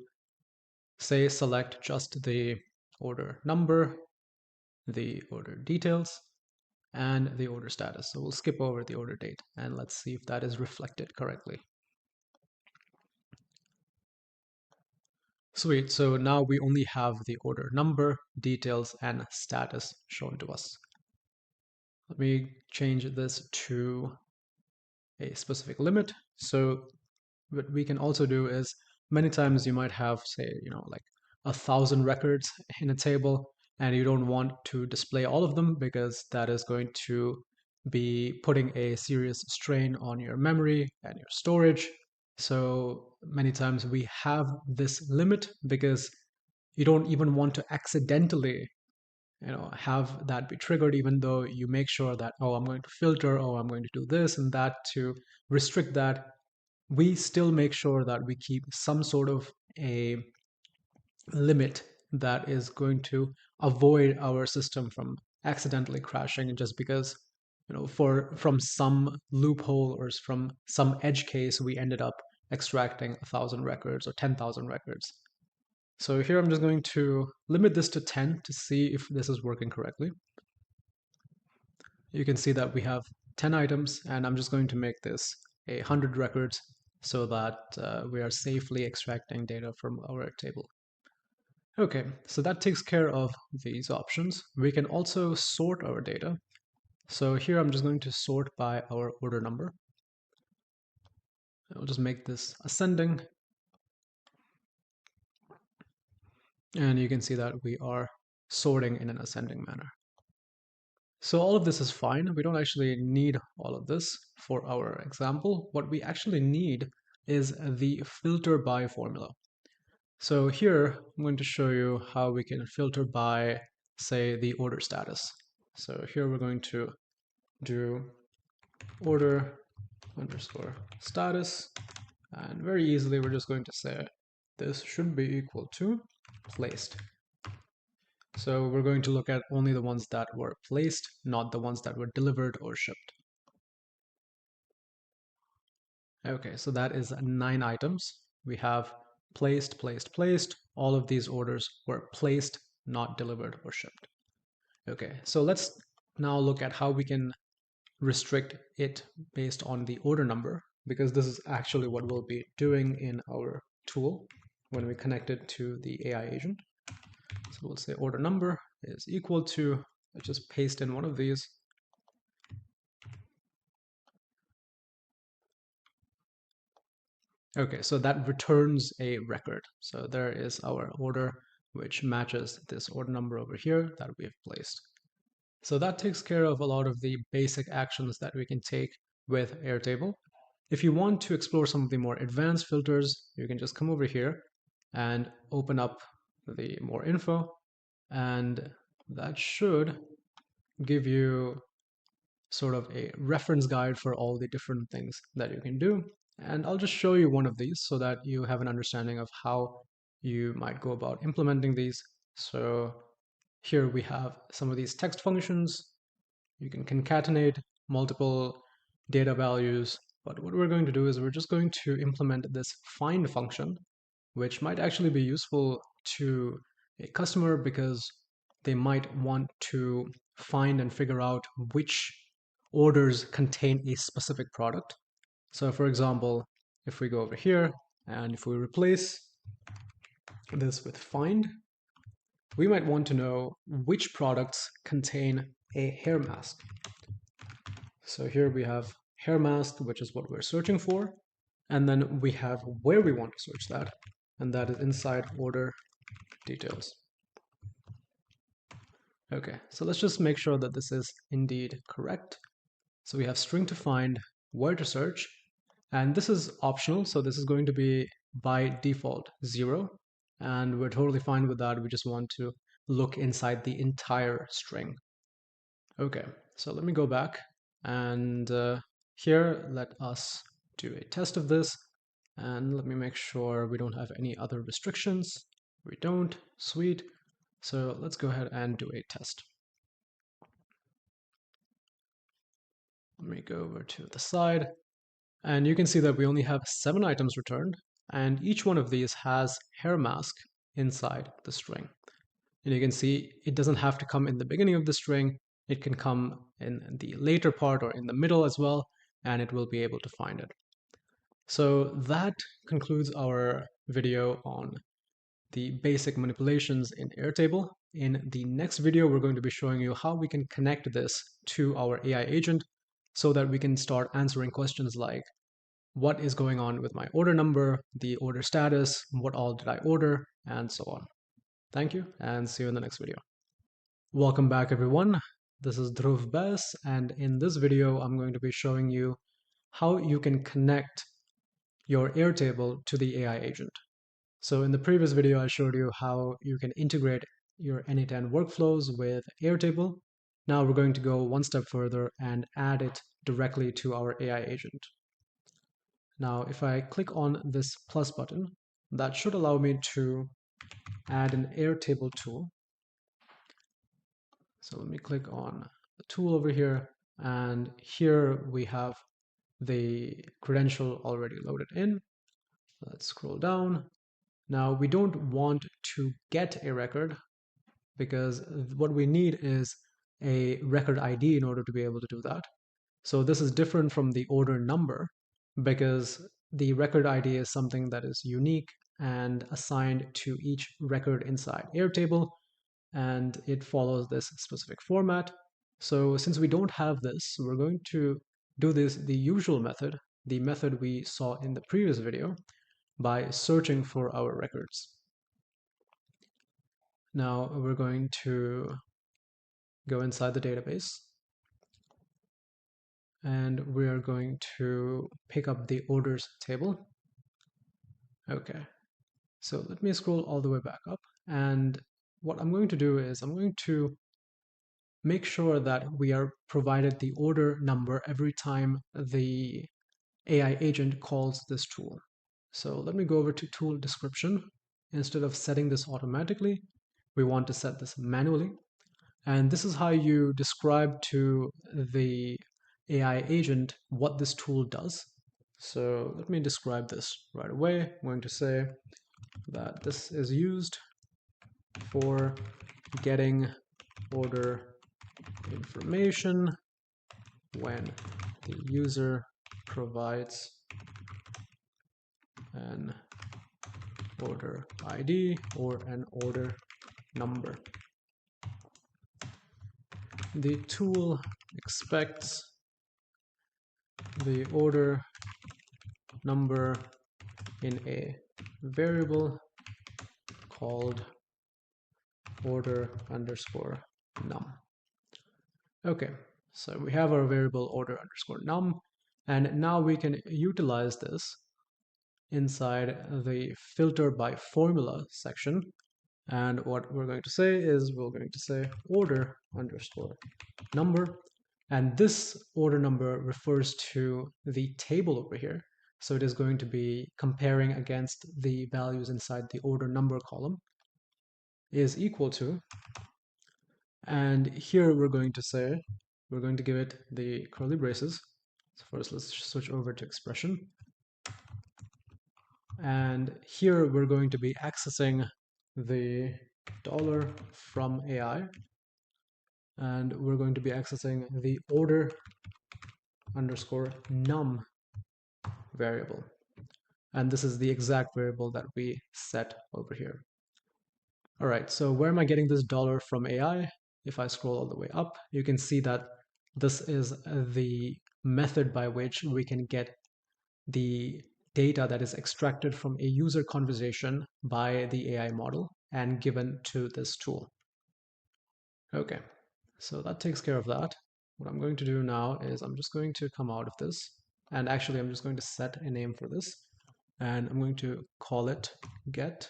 say select just the order number, the order details, and the order status. So we'll skip over the order date and let's see if that is reflected correctly. Sweet, so now we only have the order number, details, and status shown to us. Let me change this to a specific limit. So what we can also do is many times you might have, say, like 1,000 records in a table, and you don't want to display all of them because that is going to be putting a serious strain on your memory and your storage. So many times we have this limit because you don't even want to accidentally have that be triggered, even though you make sure that, oh, I'm going to filter, oh, I'm going to do this and that to restrict that. We still make sure that we keep some sort of a limit that is going to avoid our system from accidentally crashing just because from some loophole or from some edge case we ended up extracting 1,000 records or 10,000 records. So here I'm just going to limit this to 10 to see if this is working correctly. You can see that we have 10 items, and I'm just going to make this 100 records so that we are safely extracting data from our table. Okay, so that takes care of these options. We can also sort our data. So here I'm just going to sort by our order number. I'll just make this ascending. And you can see that we are sorting in an ascending manner. So all of this is fine. We don't actually need all of this for our example. What we actually need is the filter by formula. So here, I'm going to show you how we can filter by, say, the order status. So here we're going to do order underscore status, and very easily we're just going to say this should be equal to placed. So we're going to look at only the ones that were placed, not the ones that were delivered or shipped. Okay, so that is 9 items. We have placed, placed, placed. All of these orders were placed, not delivered or shipped. Okay, so let's now look at how we can restrict it based on the order number, because this is actually what we'll be doing in our tool when we connect it to the AI agent. So we'll say order number is equal to, let's just paste in one of these. Okay, so that returns a record. So there is our order, which matches this order number over here that we have placed. So that takes care of a lot of the basic actions that we can take with Airtable. If you want to explore some of the more advanced filters, you can just come over here and open up the more info, and that should give you sort of a reference guide for all the different things that you can do. And I'll just show you one of these so that you have an understanding of how you might go about implementing these. So here we have some of these text functions. You can concatenate multiple data values, but what we're going to do is we're just going to implement this find function, which might actually be useful to a customer because they might want to find and figure out which orders contain a specific product. So for example, if we go over here and if we replace this with find, we might want to know which products contain a hair mask. So here we have hair mask, which is what we're searching for. And then we have where we want to search that, and that is inside order details. Okay, so let's just make sure that this is indeed correct. So we have string to find, where to search, and this is optional. So this is going to be by default 0, and we're totally fine with that. We just want to look inside the entire string. Okay, so let me go back and here let us do a test of this, and let me make sure we don't have any other restrictions. We don't. Sweet. So let's go ahead and do a test. Let me go over to the side, and you can see that we only have 7 items returned, and each one of these has hair mask inside the string. And you can see it doesn't have to come in the beginning of the string. It can come in the later part or in the middle as well, and it will be able to find it. So that concludes our video on the basic manipulations in Airtable. In the next video, we're going to be showing you how we can connect this to our AI agent so that we can start answering questions like, what is going on with my order number, the order status, what all did I order, and so on. Thank you, and see you in the next video. Welcome back, everyone. This is Dhruv Bess, and in this video, I'm going to be showing you how you can connect your Airtable to the AI agent. So in the previous video, I showed you how you can integrate your n8n workflows with Airtable. Now we're going to go one step further and add it directly to our AI agent. Now, if I click on this plus button, that should allow me to add an Airtable tool. So let me click on the tool over here, and here we have the credential already loaded in. Let's scroll down. Now we don't want to get a record because what we need is a record ID in order to be able to do that. So this is different from the order number because the record ID is something that is unique and assigned to each record inside Airtable, and it follows this specific format. So since we don't have this, we're going to do this the usual method, the method we saw in the previous video by searching for our records. Now we're going to go inside the database and we are going to pick up the orders table. Okay, so let me scroll all the way back up, and what I'm going to do is I'm going to make sure that we are provided the order number every time the AI agent calls this tool. So let me go over to tool description. Instead of setting this automatically, we want to set this manually. And this is how you describe to the AI agent what this tool does. So let me describe this right away. I'm going to say that this is used for getting order information when the user provides an order ID or an order number. The tool expects the order number in a variable called order underscore num. Okay, so we have our variable order underscore num, and now we can utilize this inside the filter by formula section. And what we're going to say is we're going to say order underscore number, and this order number refers to the table over here. So it is going to be comparing against the values inside the order number column is equal to, and here we're going to say, we're going to give it the curly braces. So first let's switch over to expression. And here we're going to be accessing the dollar from AI, and we're going to be accessing the order underscore num variable. And this is the exact variable that we set over here. All right, so where am I getting this dollar from AI? If I scroll all the way up, you can see that this is the method by which we can get the data that is extracted from a user conversation by the AI model and given to this tool. Okay, so that takes care of that. What I'm going to do now is I'm just going to come out of this, and actually I'm just going to set a name for this, and I'm going to call it get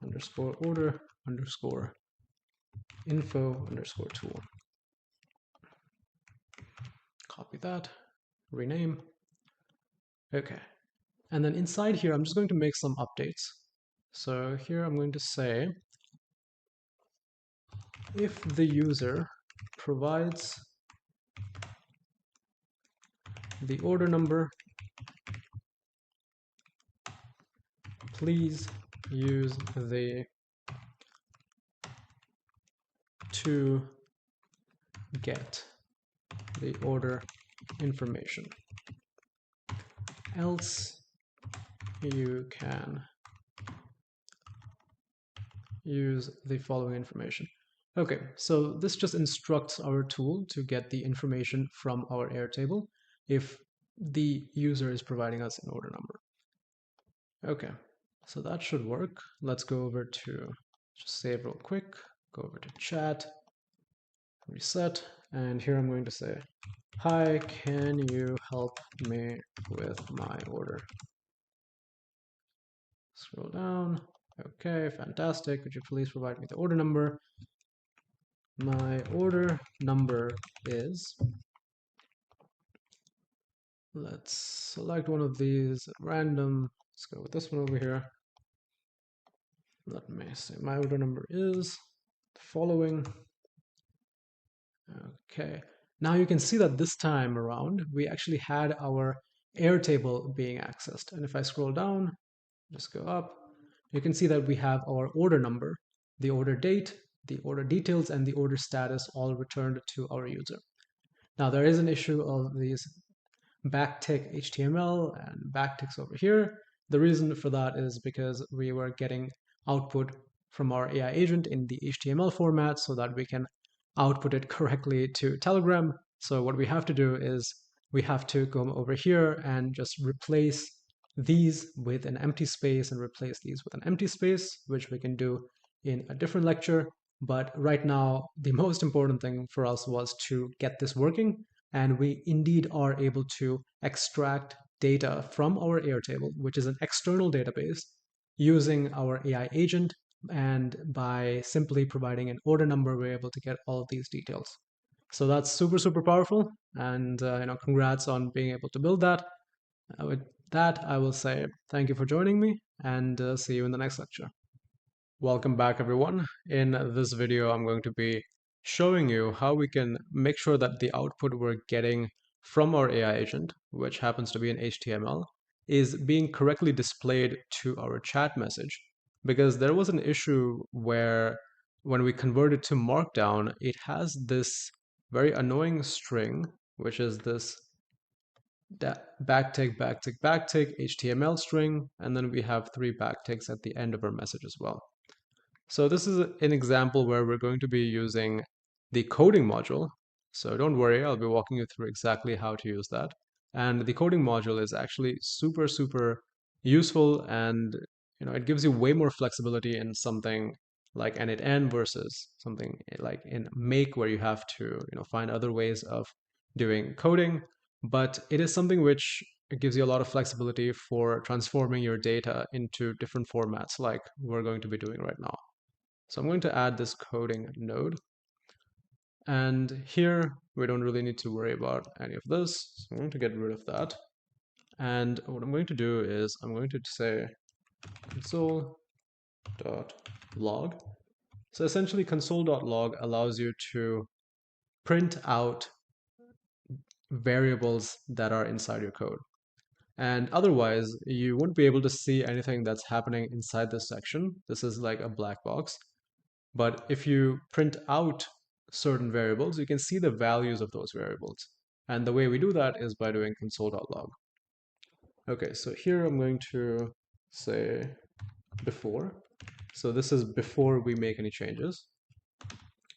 underscore order underscore info underscore tool. Copy that, rename. Okay, and then inside here I'm just going to make some updates. So here I'm going to say if the user provides the order number, please use the to get the order information. Else you can use the following information. Okay, so this just instructs our tool to get the information from our Airtable if the user is providing us an order number. Okay, so that should work. Let's go over to, just save real quick, go over to chat, reset, and here I'm going to say, hi, can you help me with my order? Scroll down. Okay, fantastic. Could you please provide me the order number? My order number is, let's select one of these at random. Let's go with this one over here. Let me see. My order number is the following. Okay. Now you can see that this time around, we actually had our Airtable being accessed. And if I scroll down, just go up, you can see that we have our order number, the order date, the order details, and the order status all returned to our user. Now there is an issue of these backtick HTML and backticks over here. The reason for that is because we were getting output from our AI agent in the HTML format so that we can output it correctly to Telegram. So what we have to do is we have to come over here and just replace these with an empty space and replace these with an empty space, which we can do in a different lecture. But right now, the most important thing for us was to get this working. And we indeed are able to extract data from our Airtable, which is an external database, using our AI agent. And by simply providing an order number, we're able to get all of these details. So that's super, super powerful. And congrats on being able to build that. With that, I will say thank you for joining me, and see you in the next lecture. Welcome back, everyone. In this video, I'm going to be showing you how we can make sure that the output we're getting from our AI agent, which happens to be in HTML, is being correctly displayed to our chat message. Because there was an issue where when we converted to Markdown, it has this very annoying string, which is this backtick, backtick, backtick HTML string, and then we have 3 backticks at the end of our message as well. So this is an example where we're going to be using the coding module. So don't worry, I'll be walking you through exactly how to use that. And the coding module is actually super, super useful, and it gives you way more flexibility in something like n8n versus something like in make, where you have to find other ways of doing coding. But it is something which gives you a lot of flexibility for transforming your data into different formats, like we're going to be doing right now. So I'm going to add this coding node. And here, we don't really need to worry about any of this. So I'm going to get rid of that. And what I'm going to do is I'm going to say console.log. So essentially, console.log allows you to print out variables that are inside your code. And otherwise, you wouldn't be able to see anything that's happening inside this section. This is like a black box. But if you print out certain variables, you can see the values of those variables. And the way we do that is by doing console.log. Okay, so here I'm going to say before. So this is before we make any changes.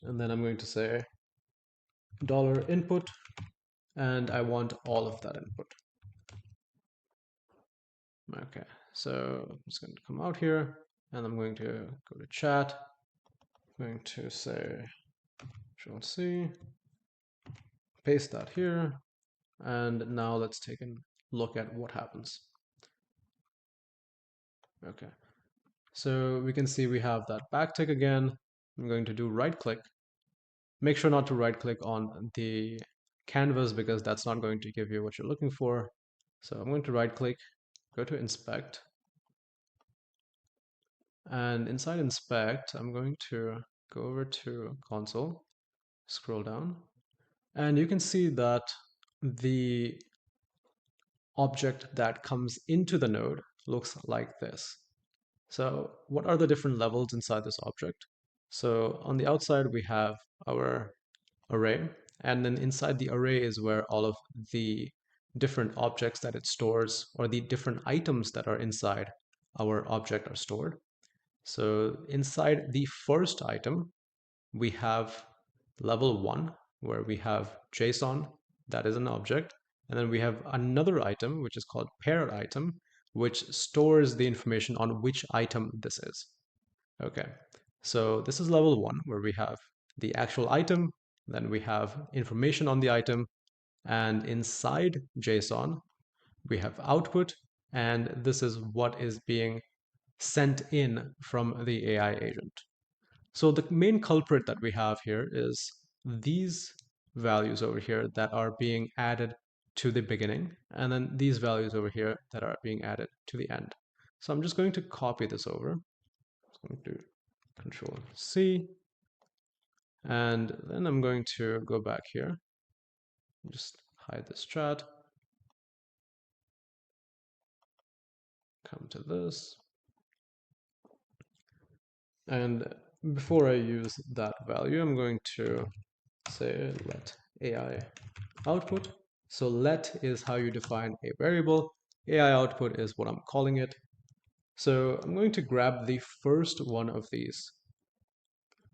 And then I'm going to say $input, and I want all of that input. Okay, so I'm just going to come out here, and I'm going to go to chat. I'm going to say Control C, paste that here, and now let's take a look at what happens. Okay, so we can see we have that backtick again. I'm going to do right click. Make sure not to right click on the canvas, because that's not going to give you what you're looking for. So I'm going to right click, go to inspect, and inside inspect, I'm going to go over to console, scroll down, and you can see that the object that comes into the node looks like this. So what are the different levels inside this object? So on the outside, we have our array, and then inside the array is where all of the different objects that it stores, or the different items that are inside our object, are stored. So inside the first item, we have level 1, where we have JSON, that is an object. And then we have another item, which is called parent item, which stores the information on which item this is. Okay, so this is level 1, where we have the actual item, then we have information on the item, and inside JSON, we have output, and this is what is being sent in from the AI agent. So the main culprit that we have here is these values over here that are being added to the beginning, and then these values over here that are being added to the end. So I'm just going to copy this over. I'm going to Control C, and then I'm going to go back here, just hide this chat, come to this, and before I use that value, I'm going to say let AI output. So let is how you define a variable. AI output is what I'm calling it. So I'm going to grab the first one of these.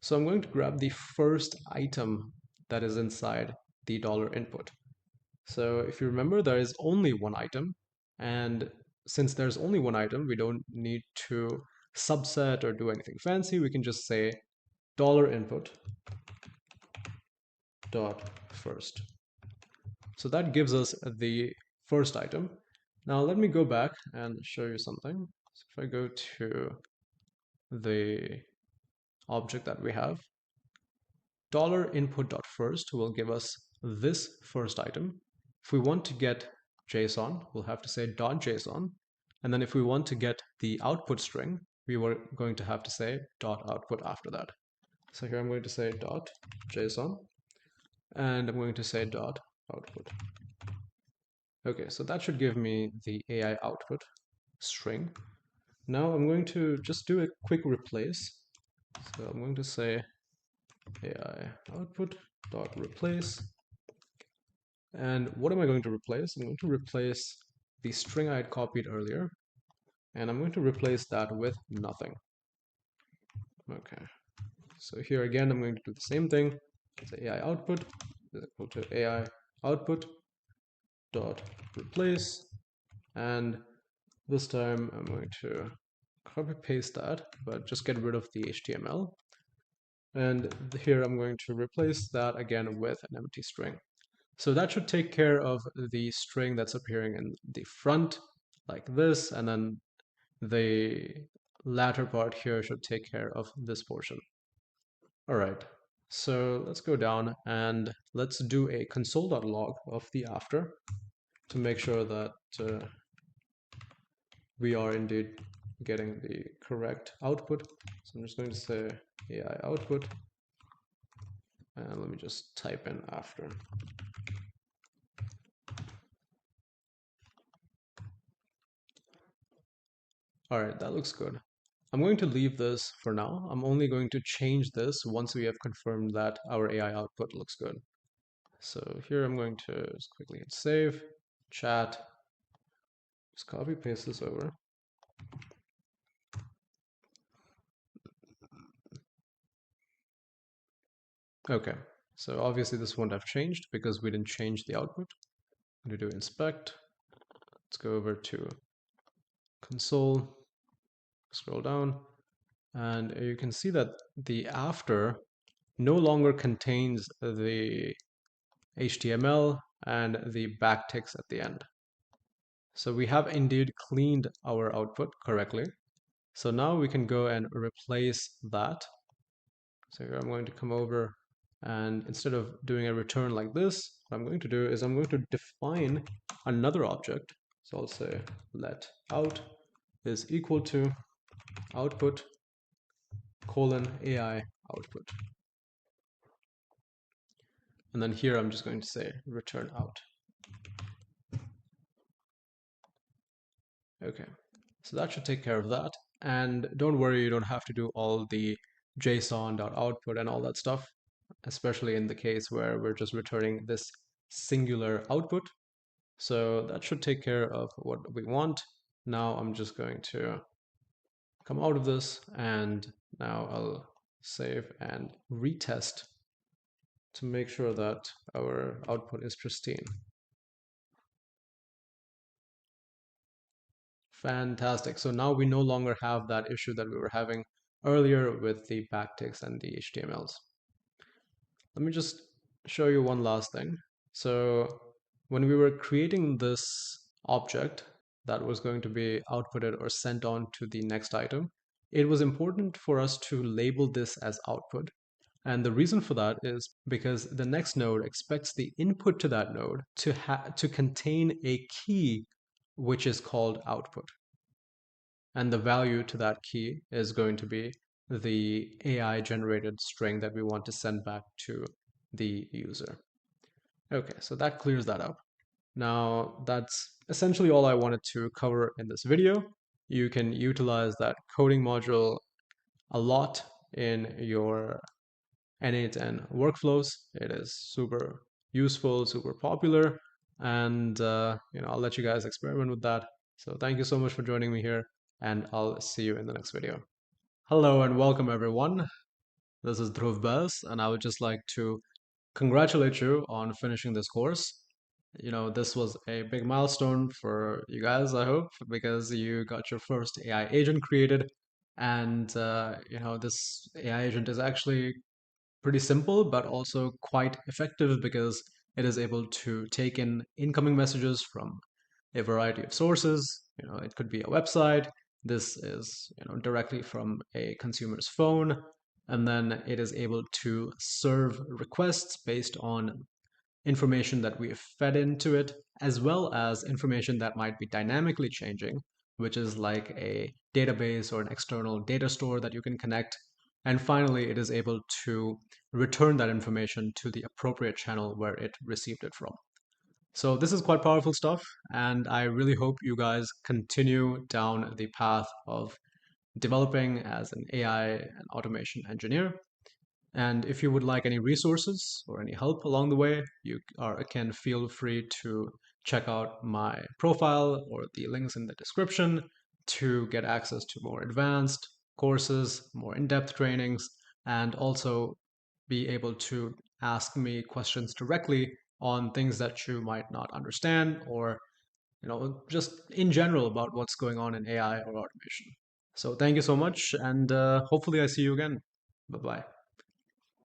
So I'm going to grab the first item that is inside the $input. So if you remember, there is only one item. And since there's only one item, we don't need to subset or do anything fancy. We can just say $input dot first. So that gives us the first item. Now let me go back and show you something. So if I go to the object that we have, $input.first will give us this first item. If we want to get JSON, we'll have to say .json. And then if we want to get the output string, we were going to have to say .output after that. So here I'm going to say .json, and I'm going to say .output. Okay, so that should give me the AI output string. Now I'm going to just do a quick replace. So I'm going to say AI output dot replace. And what am I going to replace? I'm going to replace the string I had copied earlier, and I'm going to replace that with nothing. Okay, so here again, I'm going to do the same thing. So AI output is equal to AI output dot replace, and this time I'm going to copy paste that, but just get rid of the HTML. And here I'm going to replace that again with an empty string. So that should take care of the string that's appearing in the front like this, and then the latter part here should take care of this portion. All right, so let's go down and let's do a console.log of the after to make sure that we are indeed getting the correct output. So I'm just going to say AI output, and let me just type in after. All right, that looks good. I'm going to leave this for now. I'm only going to change this once we have confirmed that our AI output looks good. So here I'm going to just quickly hit save, chat, just copy paste this over. Okay, so obviously this won't have changed because we didn't change the output. I'm going to do inspect. Let's go over to console, scroll down, and you can see that the after no longer contains the HTML and the backticks at the end. So we have indeed cleaned our output correctly. So now we can go and replace that. So here I'm going to come over, and instead of doing a return like this, what I'm going to do is I'm going to define another object. So I'll say let out is equal to output colon AI output. And then here I'm just going to say return out. Okay, so that should take care of that. And don't worry, you don't have to do all the JSON.output and all that stuff, especially in the case where we're just returning this singular output. So that should take care of what we want. Now I'm just going to come out of this, and now I'll save and retest to make sure that our output is pristine. Fantastic. So now we no longer have that issue that we were having earlier with the backticks and the HTMLs. Let me just show you one last thing. So when we were creating this object that was going to be outputted or sent on to the next item, it was important for us to label this as output. And the reason for that is because the next node expects the input to that node to contain a key which is called output. And the value to that key is going to be the AI generated string that we want to send back to the user. Okay, so that clears that up. Now that's essentially all I wanted to cover in this video. You can utilize that coding module a lot in your n8n workflows. It is super useful, super popular, and I'll let you guys experiment with that. So thank you so much for joining me here, and I'll see you in the next video. Hello and welcome everyone. This is Dhruv Bas, and I would just like to congratulate you on finishing this course. This was a big milestone for you guys, I hope, because you got your first AI agent created. And, this AI agent is actually pretty simple, but also quite effective because it is able to take in incoming messages from a variety of sources. It could be a website. This is, directly from a consumer's phone. And then it is able to serve requests based on information that we have fed into it, as well as information that might be dynamically changing, which is like a database or an external data store that you can connect. And finally, it is able to return that information to the appropriate channel where it received it from. So this is quite powerful stuff, and I really hope you guys continue down the path of developing as an AI and automation engineer. And if you would like any resources or any help along the way, can feel free to check out my profile or the links in the description to get access to more advanced courses, more in-depth trainings, and also be able to ask me questions directly on things that you might not understand, or just in general about what's going on in AI or automation. So thank you so much, and hopefully I see you again. Bye bye.